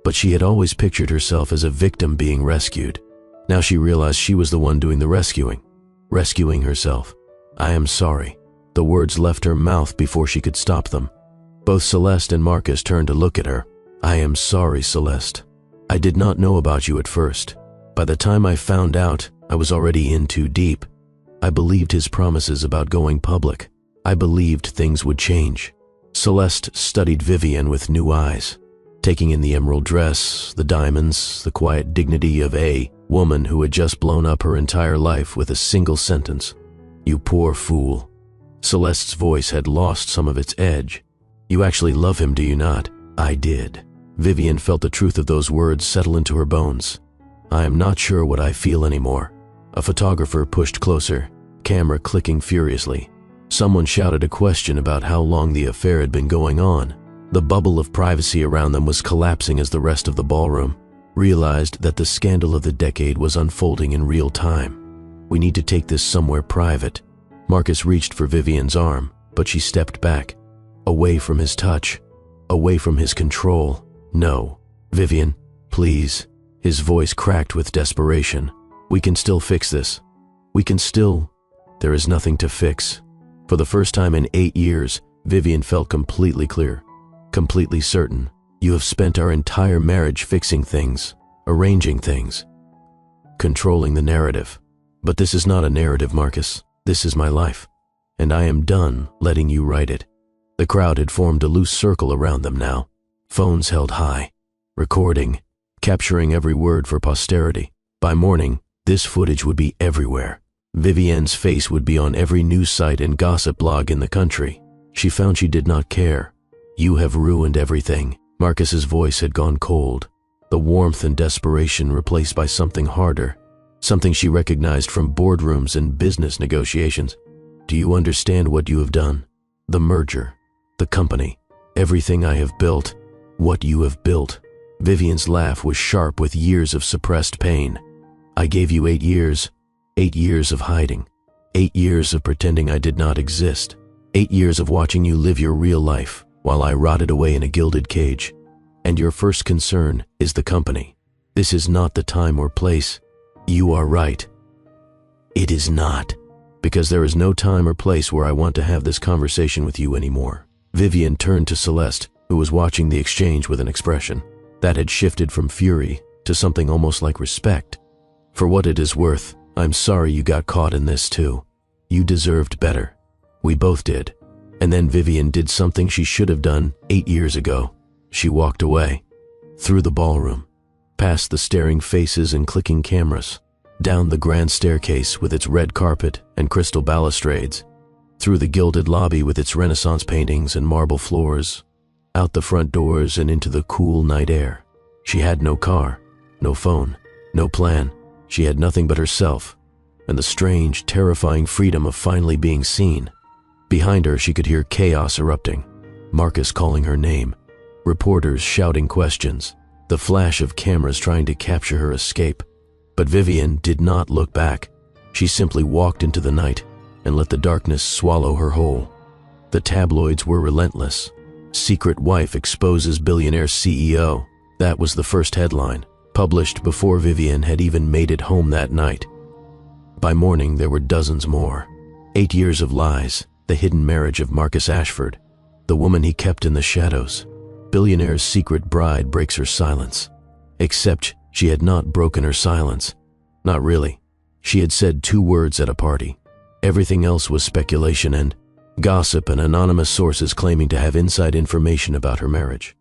But she had always pictured herself as a victim being rescued. Now she realized she was the one doing the rescuing herself. "I am sorry." The words left her mouth before she could stop them. Both Celeste and Marcus turned to look at her. "I am sorry, Celeste. I did not know about you at first. By the time I found out, I was already in too deep. I believed his promises about going public. I believed things would change." Celeste studied Vivian with new eyes, taking in the emerald dress, the diamonds, the quiet dignity of a woman who had just blown up her entire life with a single sentence. "You poor fool." Celeste's voice had lost some of its edge. "You actually love him, do you not?" "I did." Vivian felt the truth of those words settle into her bones. "I am not sure what I feel anymore." A photographer pushed closer, camera clicking furiously. Someone shouted a question about how long the affair had been going on. The bubble of privacy around them was collapsing as the rest of the ballroom realized that the scandal of the decade was unfolding in real time. "We need to take this somewhere private." Marcus reached for Vivian's arm, but she stepped back, away from his touch, away from his control. "No, Vivian, please." His voice cracked with desperation. "We can still fix this. We can still—" "There is nothing to fix." For the first time in 8 years, Vivian felt completely clear, completely certain. "You have spent our entire marriage fixing things, arranging things, controlling the narrative. But this is not a narrative, Marcus. This is my life, and I am done letting you write it." The crowd had formed a loose circle around them now, phones held high, recording, capturing every word for posterity. By morning, this footage would be everywhere. Vivian's face would be on every news site and gossip blog in the country. She found she did not care. "You have ruined everything." Marcus's voice had gone cold, the warmth and desperation replaced by something harder, something she recognized from boardrooms and business negotiations. "Do you understand what you have done? The merger, the company, everything I have built, what you have built." Vivian's laugh was sharp with years of suppressed pain. "I gave you 8 years, 8 years of hiding, 8 years of pretending I did not exist, 8 years of watching you live your real life while I rotted away in a gilded cage. And your first concern is the company. This is not the time or place." "You are right. It is not. Because there is no time or place where I want to have this conversation with you anymore." Vivian turned to Celeste, who was watching the exchange with an expression that had shifted from fury to something almost like respect. "For what it is worth, I'm sorry you got caught in this too. You deserved better. We both did." And then Vivian did something she should have done 8 years ago. She walked away, through the ballroom, past the staring faces and clicking cameras, down the grand staircase with its red carpet and crystal balustrades, through the gilded lobby with its Renaissance paintings and marble floors, out the front doors and into the cool night air. She had no car, no phone, no plan. She had nothing but herself, and the strange, terrifying freedom of finally being seen. Behind her, she could hear chaos erupting, Marcus calling her name, reporters shouting questions, the flash of cameras trying to capture her escape. But Vivian did not look back. She simply walked into the night and let the darkness swallow her whole. The tabloids were relentless. "Secret wife exposes billionaire CEO." That was the first headline, published before Vivian had even made it home that night. By morning, there were dozens more. 8 years of lies, the hidden marriage of Marcus Ashford, the woman he kept in the shadows. Billionaire's secret bride breaks her silence. Except she had not broken her silence. Not really. She had said 2 words at a party. Everything else was speculation and gossip and anonymous sources claiming to have inside information about her marriage.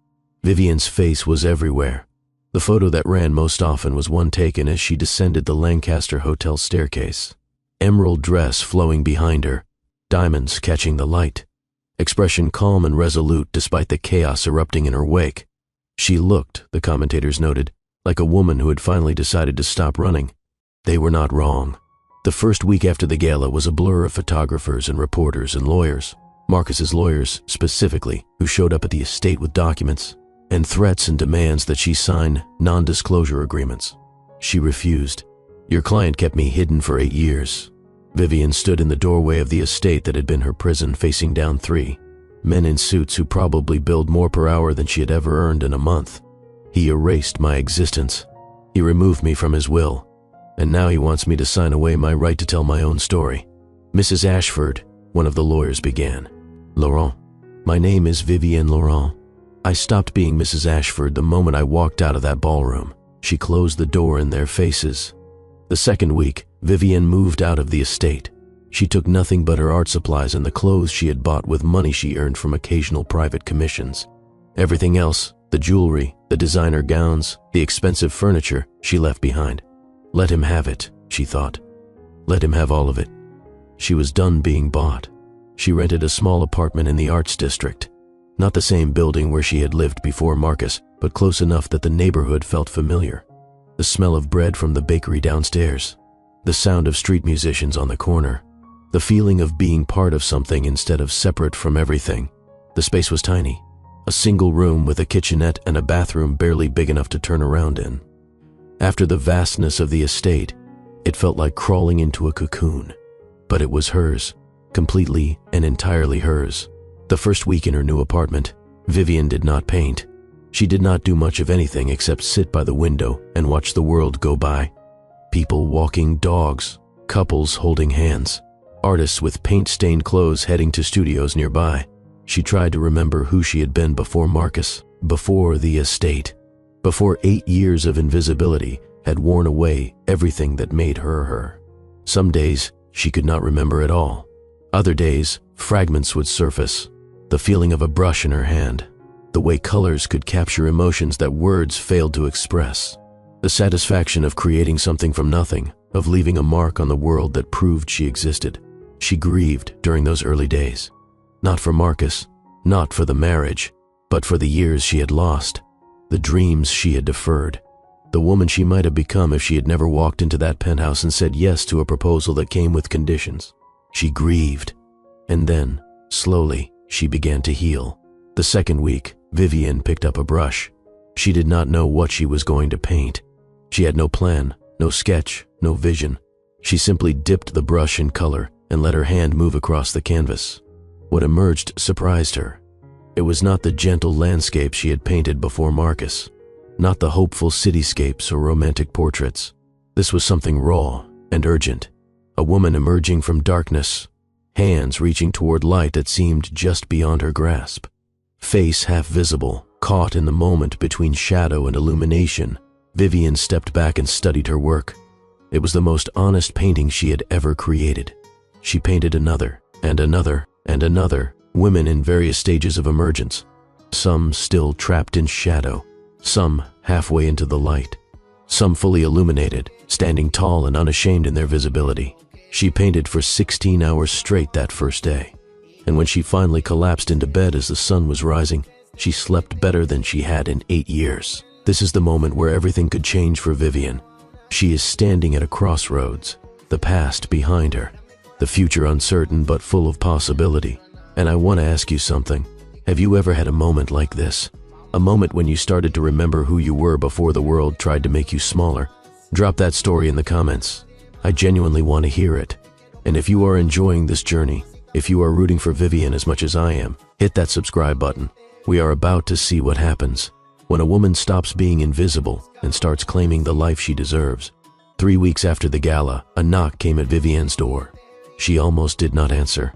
Vivian's face was everywhere. The photo that ran most often was one taken as she descended the Lancaster Hotel staircase. Emerald dress flowing behind her, diamonds catching the light. Expression calm and resolute despite the chaos erupting in her wake. She looked, the commentators noted, like a woman who had finally decided to stop running. They were not wrong. The first week after the gala was a blur of photographers and reporters and lawyers. Marcus's lawyers, specifically, who showed up at the estate with documents and threats and demands that she sign non-disclosure agreements. She refused. "Your client kept me hidden for 8 years. Vivian stood in the doorway of the estate that had been her prison, facing down 3 men in suits who probably billed more per hour than she had ever earned in a month. He erased my existence. He removed me from his will, and now he wants me to sign away my right to tell my own story." "Mrs. Ashford," one of the lawyers began. "Laurent, my name is Vivian Laurent. I stopped being Mrs. Ashford the moment I walked out of that ballroom. She closed the door in their faces. The second week, Vivienne moved out of the estate. She took nothing but her art supplies and the clothes she had bought with money she earned from occasional private commissions. Everything else, the jewelry, the designer gowns, the expensive furniture, she left behind. Let him have it, she thought. Let him have all of it. She was done being bought. She rented a small apartment in the arts district. Not the same building where she had lived before Marcus, but close enough that the neighborhood felt familiar. The smell of bread from the bakery downstairs. The sound of street musicians on the corner. The feeling of being part of something instead of separate from everything. The space was tiny. A single room with a kitchenette and a bathroom barely big enough to turn around in. After the vastness of the estate, it felt like crawling into a cocoon. But it was hers, completely and entirely hers. The first week in her new apartment, Vivienne did not paint. She did not do much of anything except sit by the window and watch the world go by. People walking dogs, couples holding hands, artists with paint-stained clothes heading to studios nearby. She tried to remember who she had been before Marcus, before the estate, before 8 years of invisibility had worn away everything that made her her. Some days, she could not remember at all. Other days, fragments would surface. The feeling of a brush in her hand. The way colors could capture emotions that words failed to express. The satisfaction of creating something from nothing, of leaving a mark on the world that proved she existed. She grieved during those early days. Not for Marcus, not for the marriage, but for the years she had lost, the dreams she had deferred, the woman she might have become if she had never walked into that penthouse and said yes to a proposal that came with conditions. She grieved, and then, slowly, she began to heal. The second week, Vivienne picked up a brush. She did not know what she was going to paint. She had no plan, no sketch, no vision. She simply dipped the brush in color and let her hand move across the canvas. What emerged surprised her. It was not the gentle landscape she had painted before Marcus, not the hopeful cityscapes or romantic portraits. This was something raw and urgent, a woman emerging from darkness, hands reaching toward light that seemed just beyond her grasp. Face half visible, caught in the moment between shadow and illumination, Vivienne stepped back and studied her work. It was the most honest painting she had ever created. She painted another, and another, and another, women in various stages of emergence, some still trapped in shadow, some halfway into the light, some fully illuminated, standing tall and unashamed in their visibility. She painted for 16 hours straight that first day, and when she finally collapsed into bed as the sun was rising, she slept better than she had in 8 years. This is the moment where everything could change for Vivienne. She is standing at a crossroads, the past behind her, the future uncertain but full of possibility. And I want to ask you something. Have you ever had a moment like this? A moment when you started to remember who you were before the world tried to make you smaller? Drop that story in the comments. I genuinely want to hear it. And if you are enjoying this journey, if you are rooting for Vivienne as much as I am, hit that subscribe button. We are about to see what happens when a woman stops being invisible and starts claiming the life she deserves. 3 weeks after the gala, a knock came at Vivienne's door. She almost did not answer.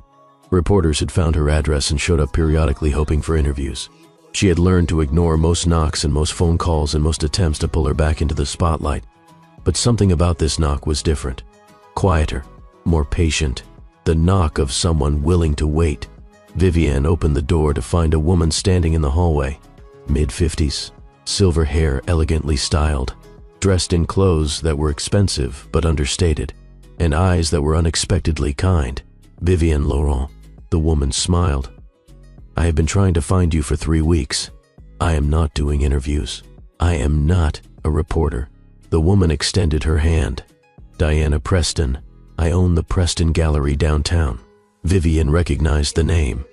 Reporters had found her address and showed up periodically hoping for interviews. She had learned to ignore most knocks and most phone calls and most attempts to pull her back into the spotlight. But something about this knock was different. Quieter, more patient. The knock of someone willing to wait. Vivienne opened the door to find a woman standing in the hallway. Mid-50s, silver hair elegantly styled, dressed in clothes that were expensive but understated, and eyes that were unexpectedly kind. Vivienne Laurent. The woman smiled. I have been trying to find you for 3 weeks. I am not doing interviews. I am not a reporter. The woman extended her hand. Diana Preston. I own the Preston Gallery downtown. Vivienne recognized the name.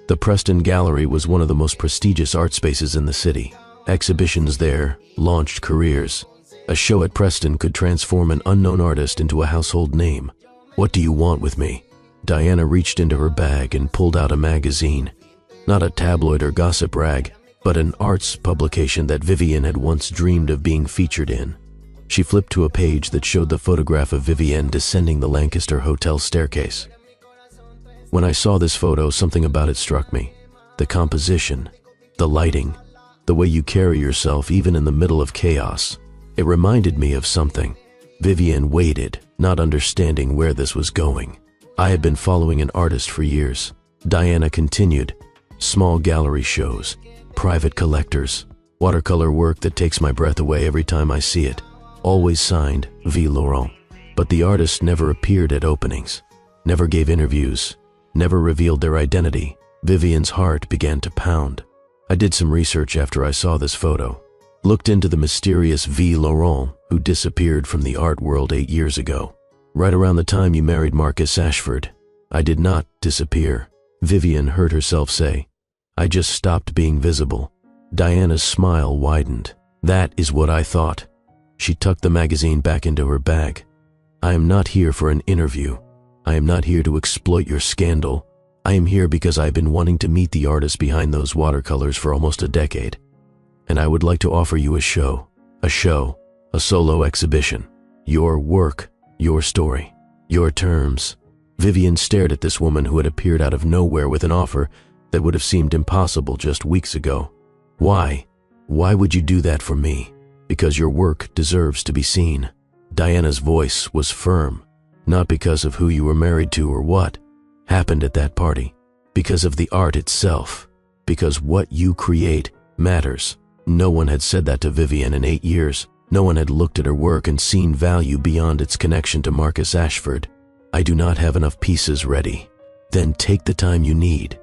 The Preston Gallery was one of the most prestigious art spaces in the city. Exhibitions there launched careers. A show at Preston could transform an unknown artist into a household name. What do you want with me? Diana reached into her bag and pulled out a magazine. Not a tabloid or gossip rag, but an arts publication that Vivienne had once dreamed of being featured in. She flipped to a page that showed the photograph of Vivienne descending the Lancaster Hotel staircase. When I saw this photo, something about it struck me. The composition, the lighting, The way you carry yourself even in the middle of chaos. It reminded me of something. Vivian waited, not understanding where this was going. I had been following an artist for years. Diana continued. Small gallery shows, private collectors, watercolor work that takes my breath away every time I see it. Always signed V. Laurent. But the artist never appeared at openings, never gave interviews, never revealed their identity. Vivian's heart began to pound. I did some research after I saw this photo. Looked into the mysterious V. Laurent who disappeared from the art world 8 years ago. Right around the time you married Marcus Ashford. I did not disappear. Vivian heard herself say. I just stopped being visible. Diana's smile widened. That is what I thought. She tucked the magazine back into her bag. I am not here for an interview. I am not here to exploit your scandal. I am here because I've been wanting to meet the artist behind those watercolors for almost a decade. And I would like to offer you a show, a solo exhibition. Your work, your story, your terms. Vivian stared at this woman who had appeared out of nowhere with an offer that would have seemed impossible just weeks ago. Why? Why would you do that for me? Because your work deserves to be seen. Diana's voice was firm, not because of who you were married to or what happened at that party, because of the art itself, because what you create matters. No one had said that to Vivian in 8 years. No one had looked at her work and seen value beyond its connection to Marcus Ashford. I do not have enough pieces ready. Then take the time you need.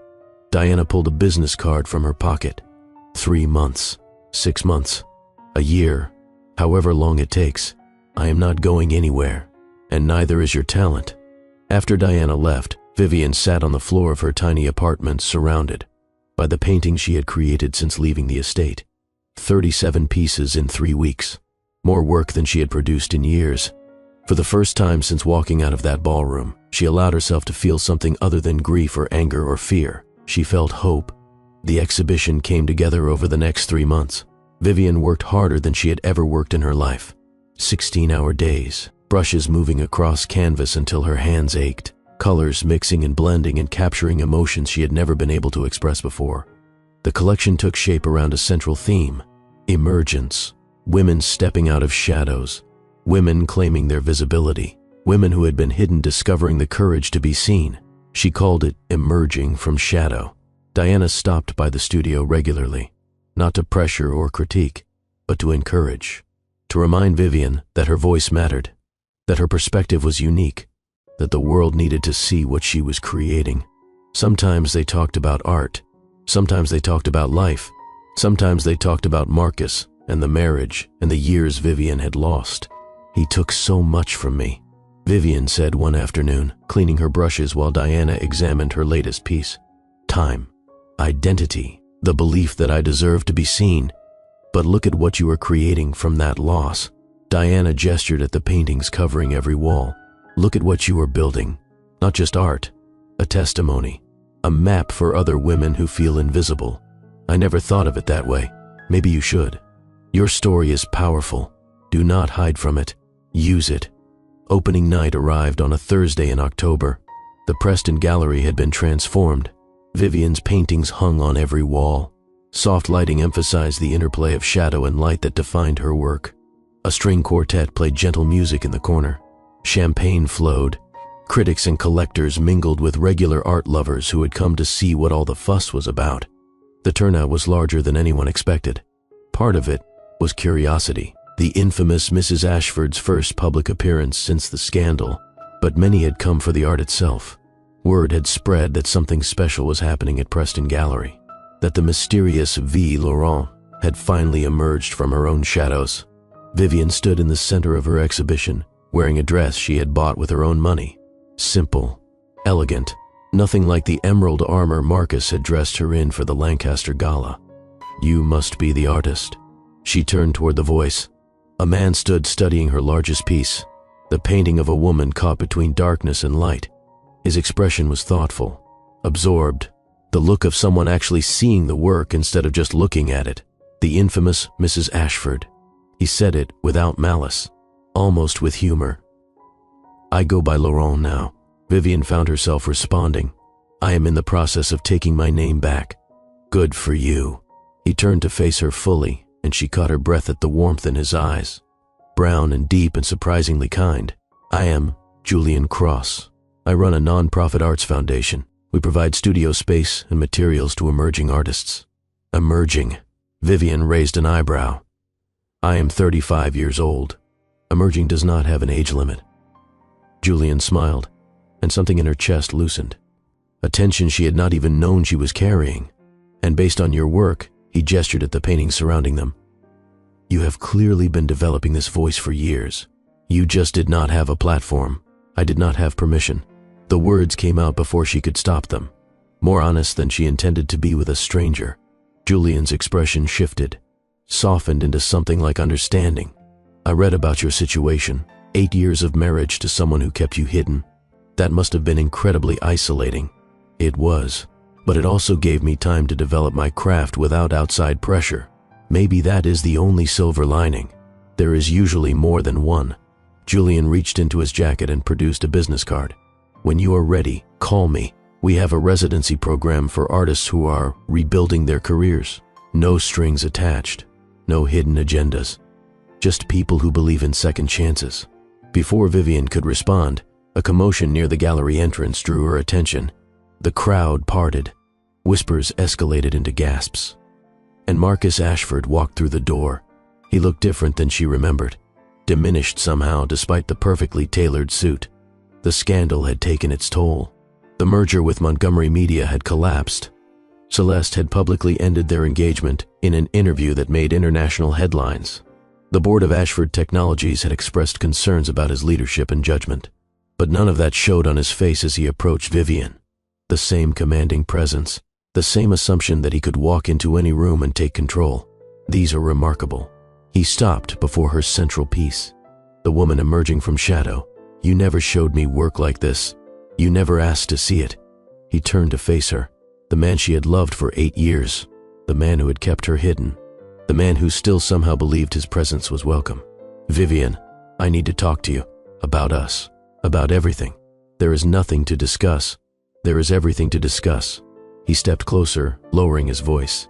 Diana pulled a business card from her pocket. 3 months, 6 months, a year, however long it takes. I am not going anywhere, and neither is your talent. After Diana left, Vivian sat on the floor of her tiny apartment surrounded by the paintings she had created since leaving the estate. 37 pieces in 3 weeks. More work than she had produced in years. For the first time since walking out of that ballroom, she allowed herself to feel something other than grief or anger or fear. She felt hope. The exhibition came together over the next 3 months. Vivian worked harder than she had ever worked in her life. 16-hour days, brushes moving across canvas until her hands ached, colors mixing and blending and capturing emotions she had never been able to express before. The collection took shape around a central theme: emergence. Women stepping out of shadows, women claiming their visibility, women who had been hidden discovering the courage to be seen. She called it emerging from shadow. Diana stopped by the studio regularly, not to pressure or critique, but to encourage, to remind Vivian that her voice mattered, that her perspective was unique, that the world needed to see what she was creating. Sometimes they talked about art, sometimes they talked about life, sometimes they talked about Marcus and the marriage and the years Vivian had lost. He took so much from me, Vivian said one afternoon, cleaning her brushes while Diana examined her latest piece. Time, identity, the belief that I deserve to be seen. But look at what you are creating from that loss. Diana gestured at the paintings covering every wall. Look at what you are building. Not just art, a testimony, a map for other women who feel invisible. I never thought of it that way. Maybe you should. Your story is powerful. Do not hide from it. Use it. Opening night arrived on a Thursday in October. The Preston Gallery had been transformed. Vivian's paintings hung on every wall. Soft lighting emphasized the interplay of shadow and light that defined her work. A string quartet played gentle music in the corner. Champagne flowed. Critics and collectors mingled with regular art lovers who had come to see what all the fuss was about. The turnout was larger than anyone expected. Part of it was curiosity, the infamous Mrs. Ashford's first public appearance since the scandal, but many had come for the art itself. Word had spread that something special was happening at Preston Gallery, that the mysterious V. Laurent had finally emerged from her own shadows. Vivian stood in the center of her exhibition, wearing a dress she had bought with her own money. Simple, elegant, nothing like the emerald armor Marcus had dressed her in for the Lancaster Gala. You must be the artist. She turned toward the voice. A man stood studying her largest piece, the painting of a woman caught between darkness and light. His expression was thoughtful, absorbed, the look of someone actually seeing the work instead of just looking at it. The infamous Mrs. Ashford. He said it without malice, almost with humor. I go by Laurent now. Vivian found herself responding. I am in the process of taking my name back. Good for you. He turned to face her fully, and she caught her breath at the warmth in his eyes. Brown and deep and surprisingly kind. I am Julian Cross. I run a non-profit arts foundation. We provide studio space and materials to emerging artists. Emerging. Vivian raised an eyebrow. I am 35 years old. Emerging does not have an age limit. Julian smiled, and something in her chest loosened. A tension she had not even known she was carrying. And based on your work, he gestured at the paintings surrounding them. You have clearly been developing this voice for years. You just did not have a platform. I did not have permission. The words came out before she could stop them. More honest than she intended to be with a stranger. Julian's expression shifted, softened into something like understanding. I read about your situation, 8 years of marriage to someone who kept you hidden. That must have been incredibly isolating. It was, but it also gave me time to develop my craft without outside pressure. Maybe that is the only silver lining. There is usually more than one. Julian reached into his jacket and produced a business card. When you are ready, call me. We have a residency program for artists who are rebuilding their careers. No strings attached, no hidden agendas. Just people who believe in second chances. Before Vivian could respond, a commotion near the gallery entrance drew her attention. The crowd parted. Whispers escalated into gasps. And Marcus Ashford walked through the door. He looked different than she remembered, diminished somehow despite the perfectly tailored suit. The scandal had taken its toll. The merger with Montgomery Media had collapsed. Celeste had publicly ended their engagement in an interview that made international headlines. The board of Ashford Technologies had expressed concerns about his leadership and judgment, but none of that showed on his face as he approached Vivian. The same commanding presence, the same assumption that he could walk into any room and take control. These are remarkable. He stopped before her central piece, the woman emerging from shadow. You never showed me work like this. You never asked to see it. He turned to face her, the man she had loved for 8 years, the man who had kept her hidden, the man who still somehow believed his presence was welcome. Vivian, I need to talk to you, about us, about everything. There is nothing to discuss. There is everything to discuss. He stepped closer, lowering his voice.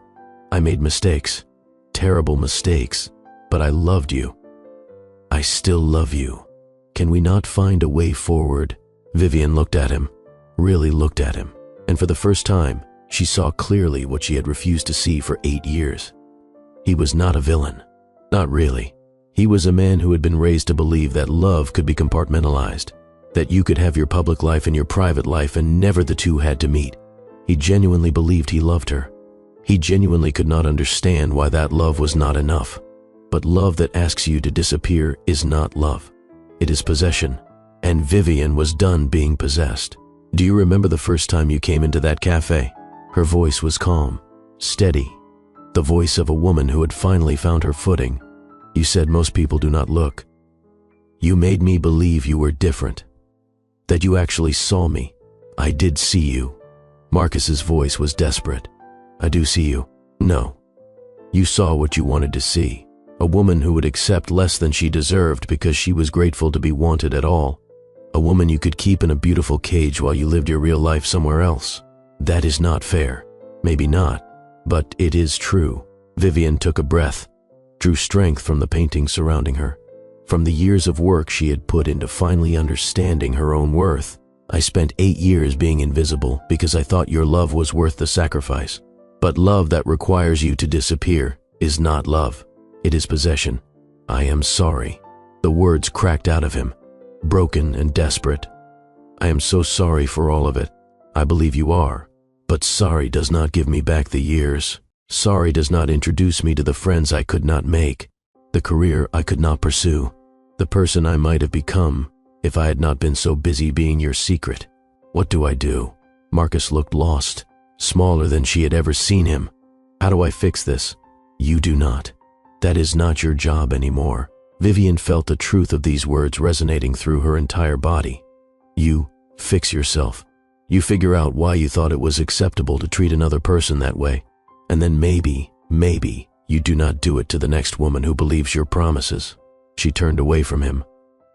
I made mistakes, terrible mistakes, but I loved you. I still love you. Can we not find a way forward? Vivian looked at him, really looked at him, and for the first time, she saw clearly what she had refused to see for 8 years. He was not a villain. Not really. He was a man who had been raised to believe that love could be compartmentalized, that you could have your public life and your private life and never the two had to meet. He genuinely believed he loved her. He genuinely could not understand why that love was not enough. But love that asks you to disappear is not love. It is possession. And Vivian was done being possessed. Do you remember the first time you came into that cafe? Her voice was calm, steady, the voice of a woman who had finally found her footing. You said most people do not look. You made me believe you were different, that you actually saw me. I did see you. Marcus's voice was desperate. I do see you. No. You saw what you wanted to see. A woman who would accept less than she deserved because she was grateful to be wanted at all. A woman you could keep in a beautiful cage while you lived your real life somewhere else. That is not fair. Maybe not, but it is true. Vivian took a breath, drew strength from the paintings surrounding her, from the years of work she had put into finally understanding her own worth. I spent 8 years being invisible because I thought your love was worth the sacrifice. But love that requires you to disappear is not love. It is possession. I am sorry. The words cracked out of him, broken and desperate. I am so sorry for all of it. I believe you are. But sorry does not give me back the years. Sorry does not introduce me to the friends I could not make, the career I could not pursue, the person I might have become if I had not been so busy being your secret. What do I do? Marcus looked lost, smaller than she had ever seen him. How do I fix this? You do not. That is not your job anymore. Vivian felt the truth of these words resonating through her entire body. You fix yourself. You figure out why you thought it was acceptable to treat another person that way. And then maybe you do not do it to the next woman who believes your promises. She turned away from him,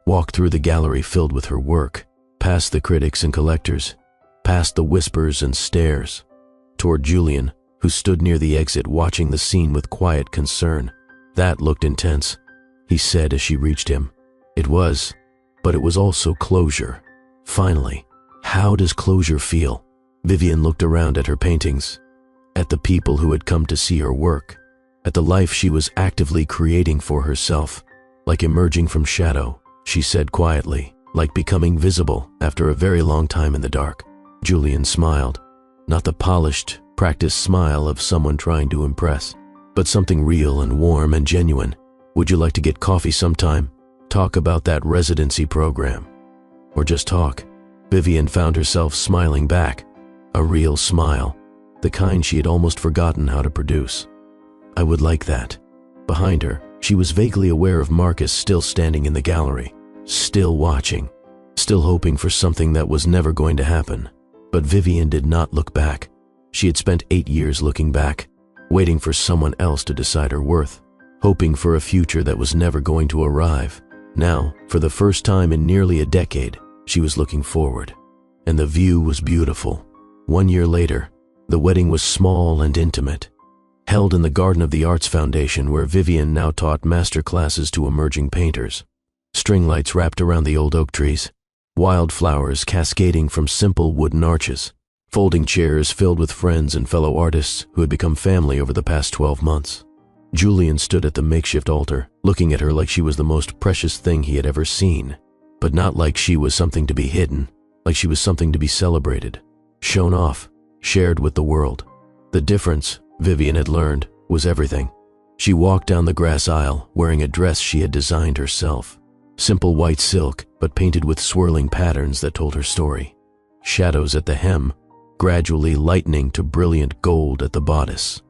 walked through the gallery filled with her work, past the critics and collectors, past the whispers and stares, toward Julian, who stood near the exit watching the scene with quiet concern. "That looked intense," he said as she reached him. "It was, but it was also closure. Finally, how does closure feel?" Vivian looked around at her paintings, at the people who had come to see her work, at the life she was actively creating for herself. "Like emerging from shadow," she said quietly, "like becoming visible after a very long time in the dark." Julian smiled, not the polished, practiced smile of someone trying to impress, but something real and warm and genuine. "Would you like to get coffee sometime? Talk about that residency program? Or just talk?" Vivian found herself smiling back, a real smile, the kind she had almost forgotten how to produce. "I would like that." Behind her, she was vaguely aware of Marcus still standing in the gallery, still watching, still hoping for something that was never going to happen. But Vivian did not look back. She had spent 8 years looking back, waiting for someone else to decide her worth, hoping for a future that was never going to arrive. Now, for the first time in nearly a decade, she was looking forward. And the view was beautiful. 1 year later, the wedding was small and intimate, held in the Garden of the Arts Foundation, where Vivian now taught master classes to emerging painters. String lights wrapped around the old oak trees, wildflowers cascading from simple wooden arches, folding chairs filled with friends and fellow artists who had become family over the past 12 months. Julian stood at the makeshift altar, looking at her like she was the most precious thing he had ever seen, but not like she was something to be hidden, like she was something to be celebrated, shown off, shared with the world. The difference, Vivian had learned, was everything. She walked down the grass aisle wearing a dress she had designed herself. Simple white silk, but painted with swirling patterns that told her story. Shadows at the hem, gradually lightening to brilliant gold at the bodice.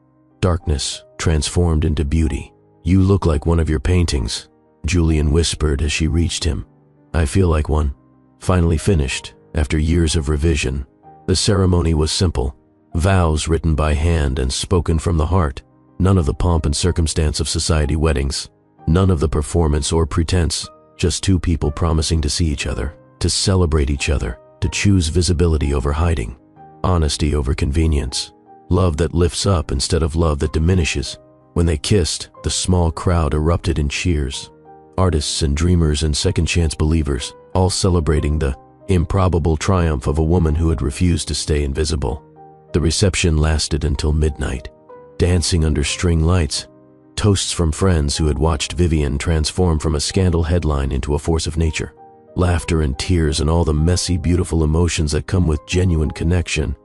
Darkness transformed into beauty. "You look like one of your paintings," Julian whispered as she reached him. "I feel like one." Finally finished, after years of revision, the ceremony was simple. Vows written by hand and spoken from the heart. None of the pomp and circumstance of society weddings. None of the performance or pretense. Just two people promising to see each other, to celebrate each other, to choose visibility over hiding, honesty over convenience, love that lifts up instead of love that diminishes. When they kissed, the small crowd erupted in cheers. Artists and dreamers and second-chance believers, all celebrating the improbable triumph of a woman who had refused to stay invisible. The reception lasted until midnight, dancing under string lights, toasts from friends who had watched Vivian transform from a scandal headline into a force of nature, laughter and tears and all the messy, beautiful emotions that come with genuine connection.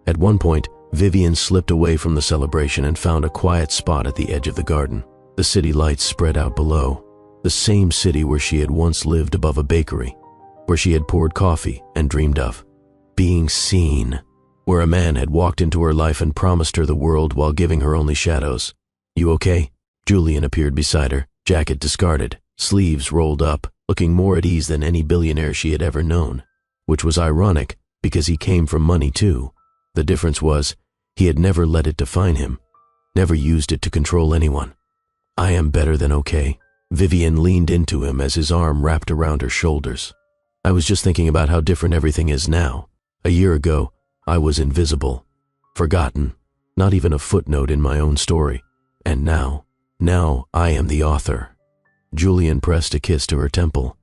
At one point, Vivian slipped away from the celebration and found a quiet spot at the edge of the garden. The city lights spread out below, the same city where she had once lived above a bakery, where she had poured coffee and dreamed of being seen, where a man had walked into her life and promised her the world while giving her only shadows. "You okay?" Julian appeared beside her, jacket discarded, sleeves rolled up, looking more at ease than any billionaire she had ever known, which was ironic because he came from money too. The difference was, he had never let it define him, never used it to control anyone. "I am better than okay." Vivian leaned into him as his arm wrapped around her shoulders. "I was just thinking about how different everything is now. A year ago, I was invisible, forgotten, not even a footnote in my own story. And now I am the author." Julian pressed a kiss to her temple.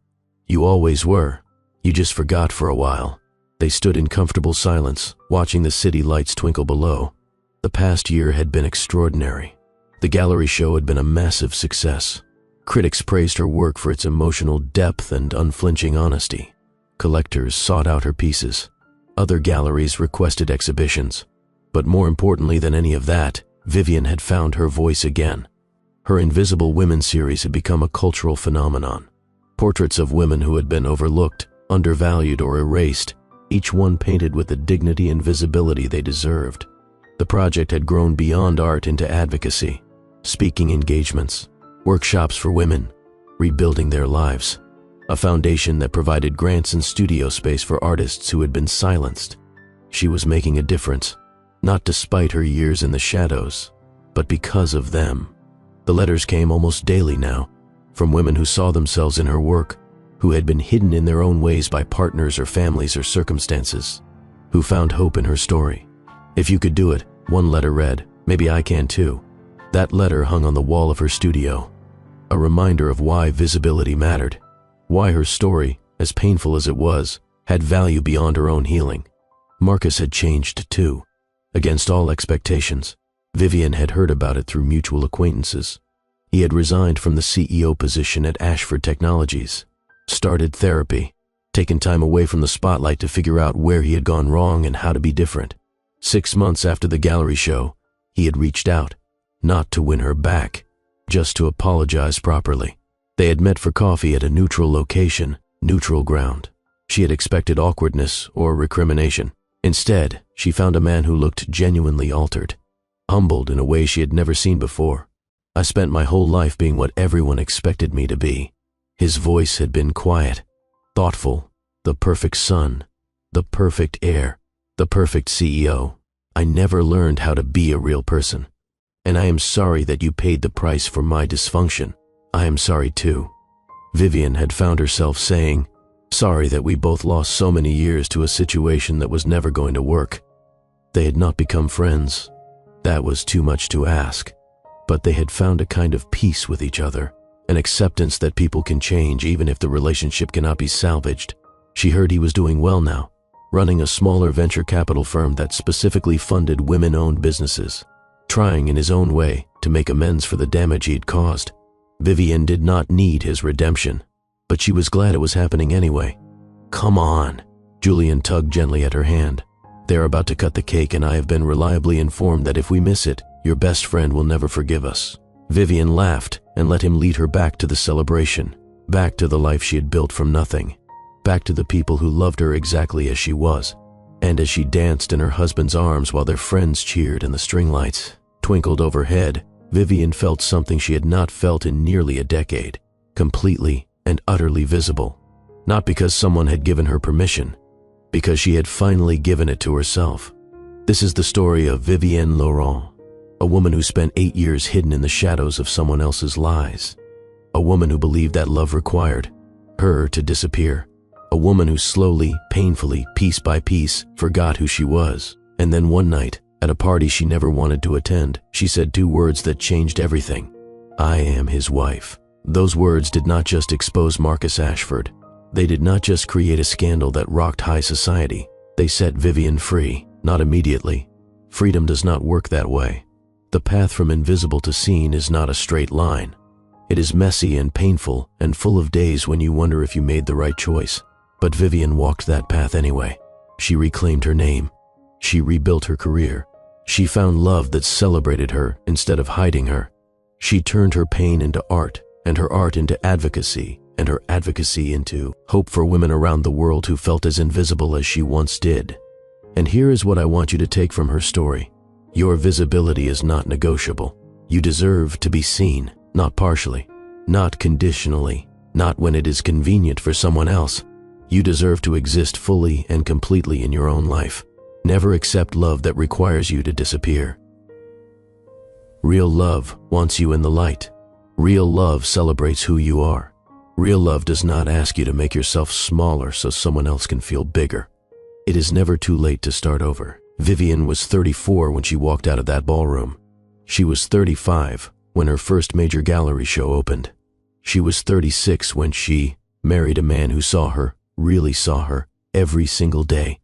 "You always were. You just forgot for a while." They stood in comfortable silence, watching the city lights twinkle below. The past year had been extraordinary. The gallery show had been a massive success. Critics praised her work for its emotional depth and unflinching honesty. Collectors sought out her pieces. Other galleries requested exhibitions. But more importantly than any of that, Vivian had found her voice again. Her Invisible Women series had become a cultural phenomenon. Portraits of women who had been overlooked, undervalued, or erased, each one painted with the dignity and visibility they deserved. The project had grown beyond art into advocacy, speaking engagements, workshops for women, rebuilding their lives, a foundation that provided grants and studio space for artists who had been silenced. She was making a difference, not despite her years in the shadows, but because of them. The letters came almost daily now, from women who saw themselves in her work, who had been hidden in their own ways by partners or families or circumstances, who found hope in her story. "If you could do it," one letter read, Maybe I can too. That letter hung on the wall of her studio, a reminder of why visibility mattered, why her story, as painful as it was, had value beyond her own healing. Marcus had changed too. Against all expectations, Vivian had heard about it through mutual acquaintances. He had resigned from the CEO position at Ashford Technologies, started therapy, taken time away from the spotlight to figure out where he had gone wrong and how to be different. 6 months after the gallery show, he had reached out, not to win her back, just to apologize properly. They had met for coffee at a neutral location, neutral ground. She had expected awkwardness or recrimination. Instead, she found a man who looked genuinely altered, humbled in a way she had never seen before. I spent my whole life being what everyone expected me to be. His voice had been quiet, thoughtful, the perfect son, the perfect heir, the perfect CEO. I never learned how to be a real person. And I am sorry that you paid the price for my dysfunction. I am sorry too. Vivian had found herself saying, sorry that we both lost so many years to a situation that was never going to work. They had not become friends. That was too much to ask. But they had found a kind of peace with each other, an acceptance that people can change even if the relationship cannot be salvaged. She heard he was doing well now, running a smaller venture capital firm that specifically funded women-owned businesses, trying in his own way to make amends for the damage he'd caused. Vivian did not need his redemption, but she was glad it was happening anyway. Come on. Julian tugged gently at her hand. They're about to cut the cake, and I have been reliably informed that if we miss it, your best friend will never forgive us. Vivian laughed and let him lead her back to the celebration, back to the life she had built from nothing, back to the people who loved her exactly as she was. And as she danced in her husband's arms while their friends cheered and the string lights twinkled overhead, Vivian felt something she had not felt in nearly a decade, completely and utterly visible. Not because someone had given her permission, because she had finally given it to herself. This is the story of Vivienne Laurent, a woman who spent 8 years hidden in the shadows of someone else's lies. A woman who believed that love required her to disappear. A woman who slowly, painfully, piece by piece, forgot who she was. And then one night, at a party she never wanted to attend, she said 2 words that changed everything. I am his wife. Those words did not just expose Marcus Ashford. They did not just create a scandal that rocked high society. They set Vivian free, not immediately. Freedom does not work that way. The path from invisible to seen is not a straight line. It is messy and painful and full of days when you wonder if you made the right choice. But Vivian walked that path anyway. She reclaimed her name. She rebuilt her career. She found love that celebrated her instead of hiding her. She turned her pain into art, and her art into advocacy, and her advocacy into hope for women around the world who felt as invisible as she once did. And here is what I want you to take from her story. Your visibility is not negotiable. You deserve to be seen, not partially, not conditionally, not when it is convenient for someone else. You deserve to exist fully and completely in your own life. Never accept love that requires you to disappear. Real love wants you in the light. Real love celebrates who you are. Real love does not ask you to make yourself smaller so someone else can feel bigger. It is never too late to start over. Vivian was 34 when she walked out of that ballroom. She was 35 when her first major gallery show opened. She was 36 when she married a man who saw her, really saw her, every single day.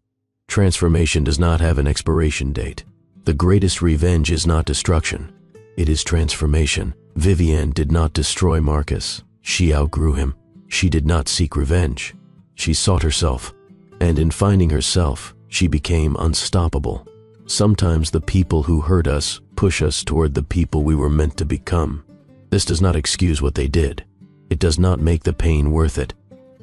Transformation does not have an expiration date. The greatest revenge is not destruction. It is transformation. Vivian did not destroy Marcus. She outgrew him. She did not seek revenge. She sought herself. And in finding herself, she became unstoppable. Sometimes the people who hurt us push us toward the people we were meant to become. This does not excuse what they did. It does not make the pain worth it.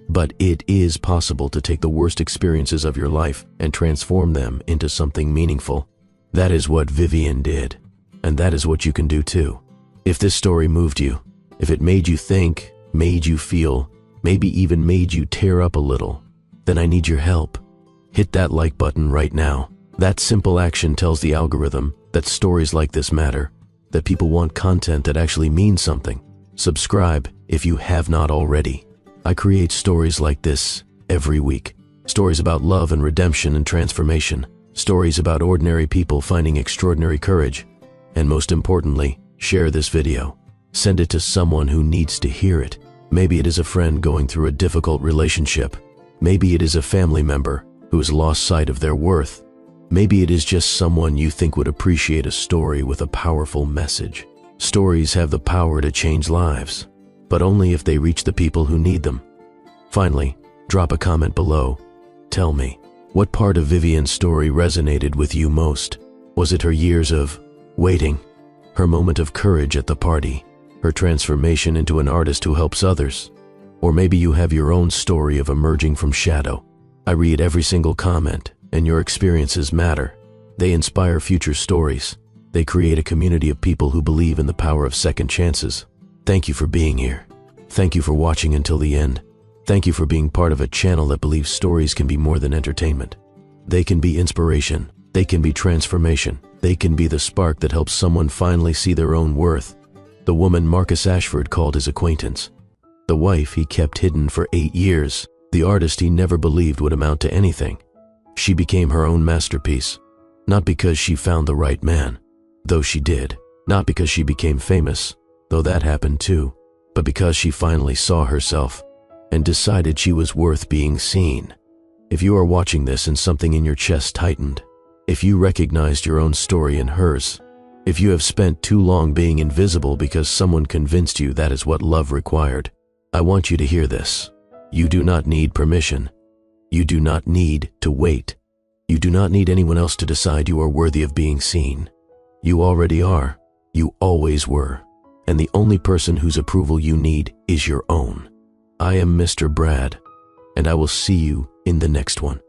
But it is possible to take the worst experiences of your life and transform them into something meaningful. That is what Vivian did. And that is what you can do too. If this story moved you, if it made you think, made you feel, maybe even made you tear up a little, then I need your help. Hit that like button right now. That simple action tells the algorithm that stories like this matter, that people want content that actually means something. Subscribe if you have not already. I create stories like this every week. Stories about love and redemption and transformation. Stories about ordinary people finding extraordinary courage. And most importantly, share this video. Send it to someone who needs to hear it. Maybe it is a friend going through a difficult relationship. Maybe it is a family member who has lost sight of their worth. Maybe it is just someone you think would appreciate a story with a powerful message. Stories have the power to change lives, but only if they reach the people who need them. Finally, drop a comment below. Tell me, what part of Vivian's story resonated with you most? Was it her years of waiting, her moment of courage at the party, her transformation into an artist who helps others? Or maybe you have your own story of emerging from shadow. I read every single comment, and your experiences matter. They inspire future stories. They create a community of people who believe in the power of second chances. Thank you for being here. Thank you for watching until the end. Thank you for being part of a channel that believes stories can be more than entertainment. They can be inspiration. They can be transformation. They can be the spark that helps someone finally see their own worth. The woman Marcus Ashford called his acquaintance. The wife he kept hidden for 8 years. The artist he never believed would amount to anything. She became her own masterpiece. Not because she found the right man, though she did. Not because she became famous, though that happened too. But because she finally saw herself and decided she was worth being seen. If you are watching this and something in your chest tightened, if you recognized your own story in hers, if you have spent too long being invisible because someone convinced you that is what love required, I want you to hear this. You do not need permission. You do not need to wait. You do not need anyone else to decide you are worthy of being seen. You already are. You always were. And the only person whose approval you need is your own. I am Mr. Brad, and I will see you in the next one.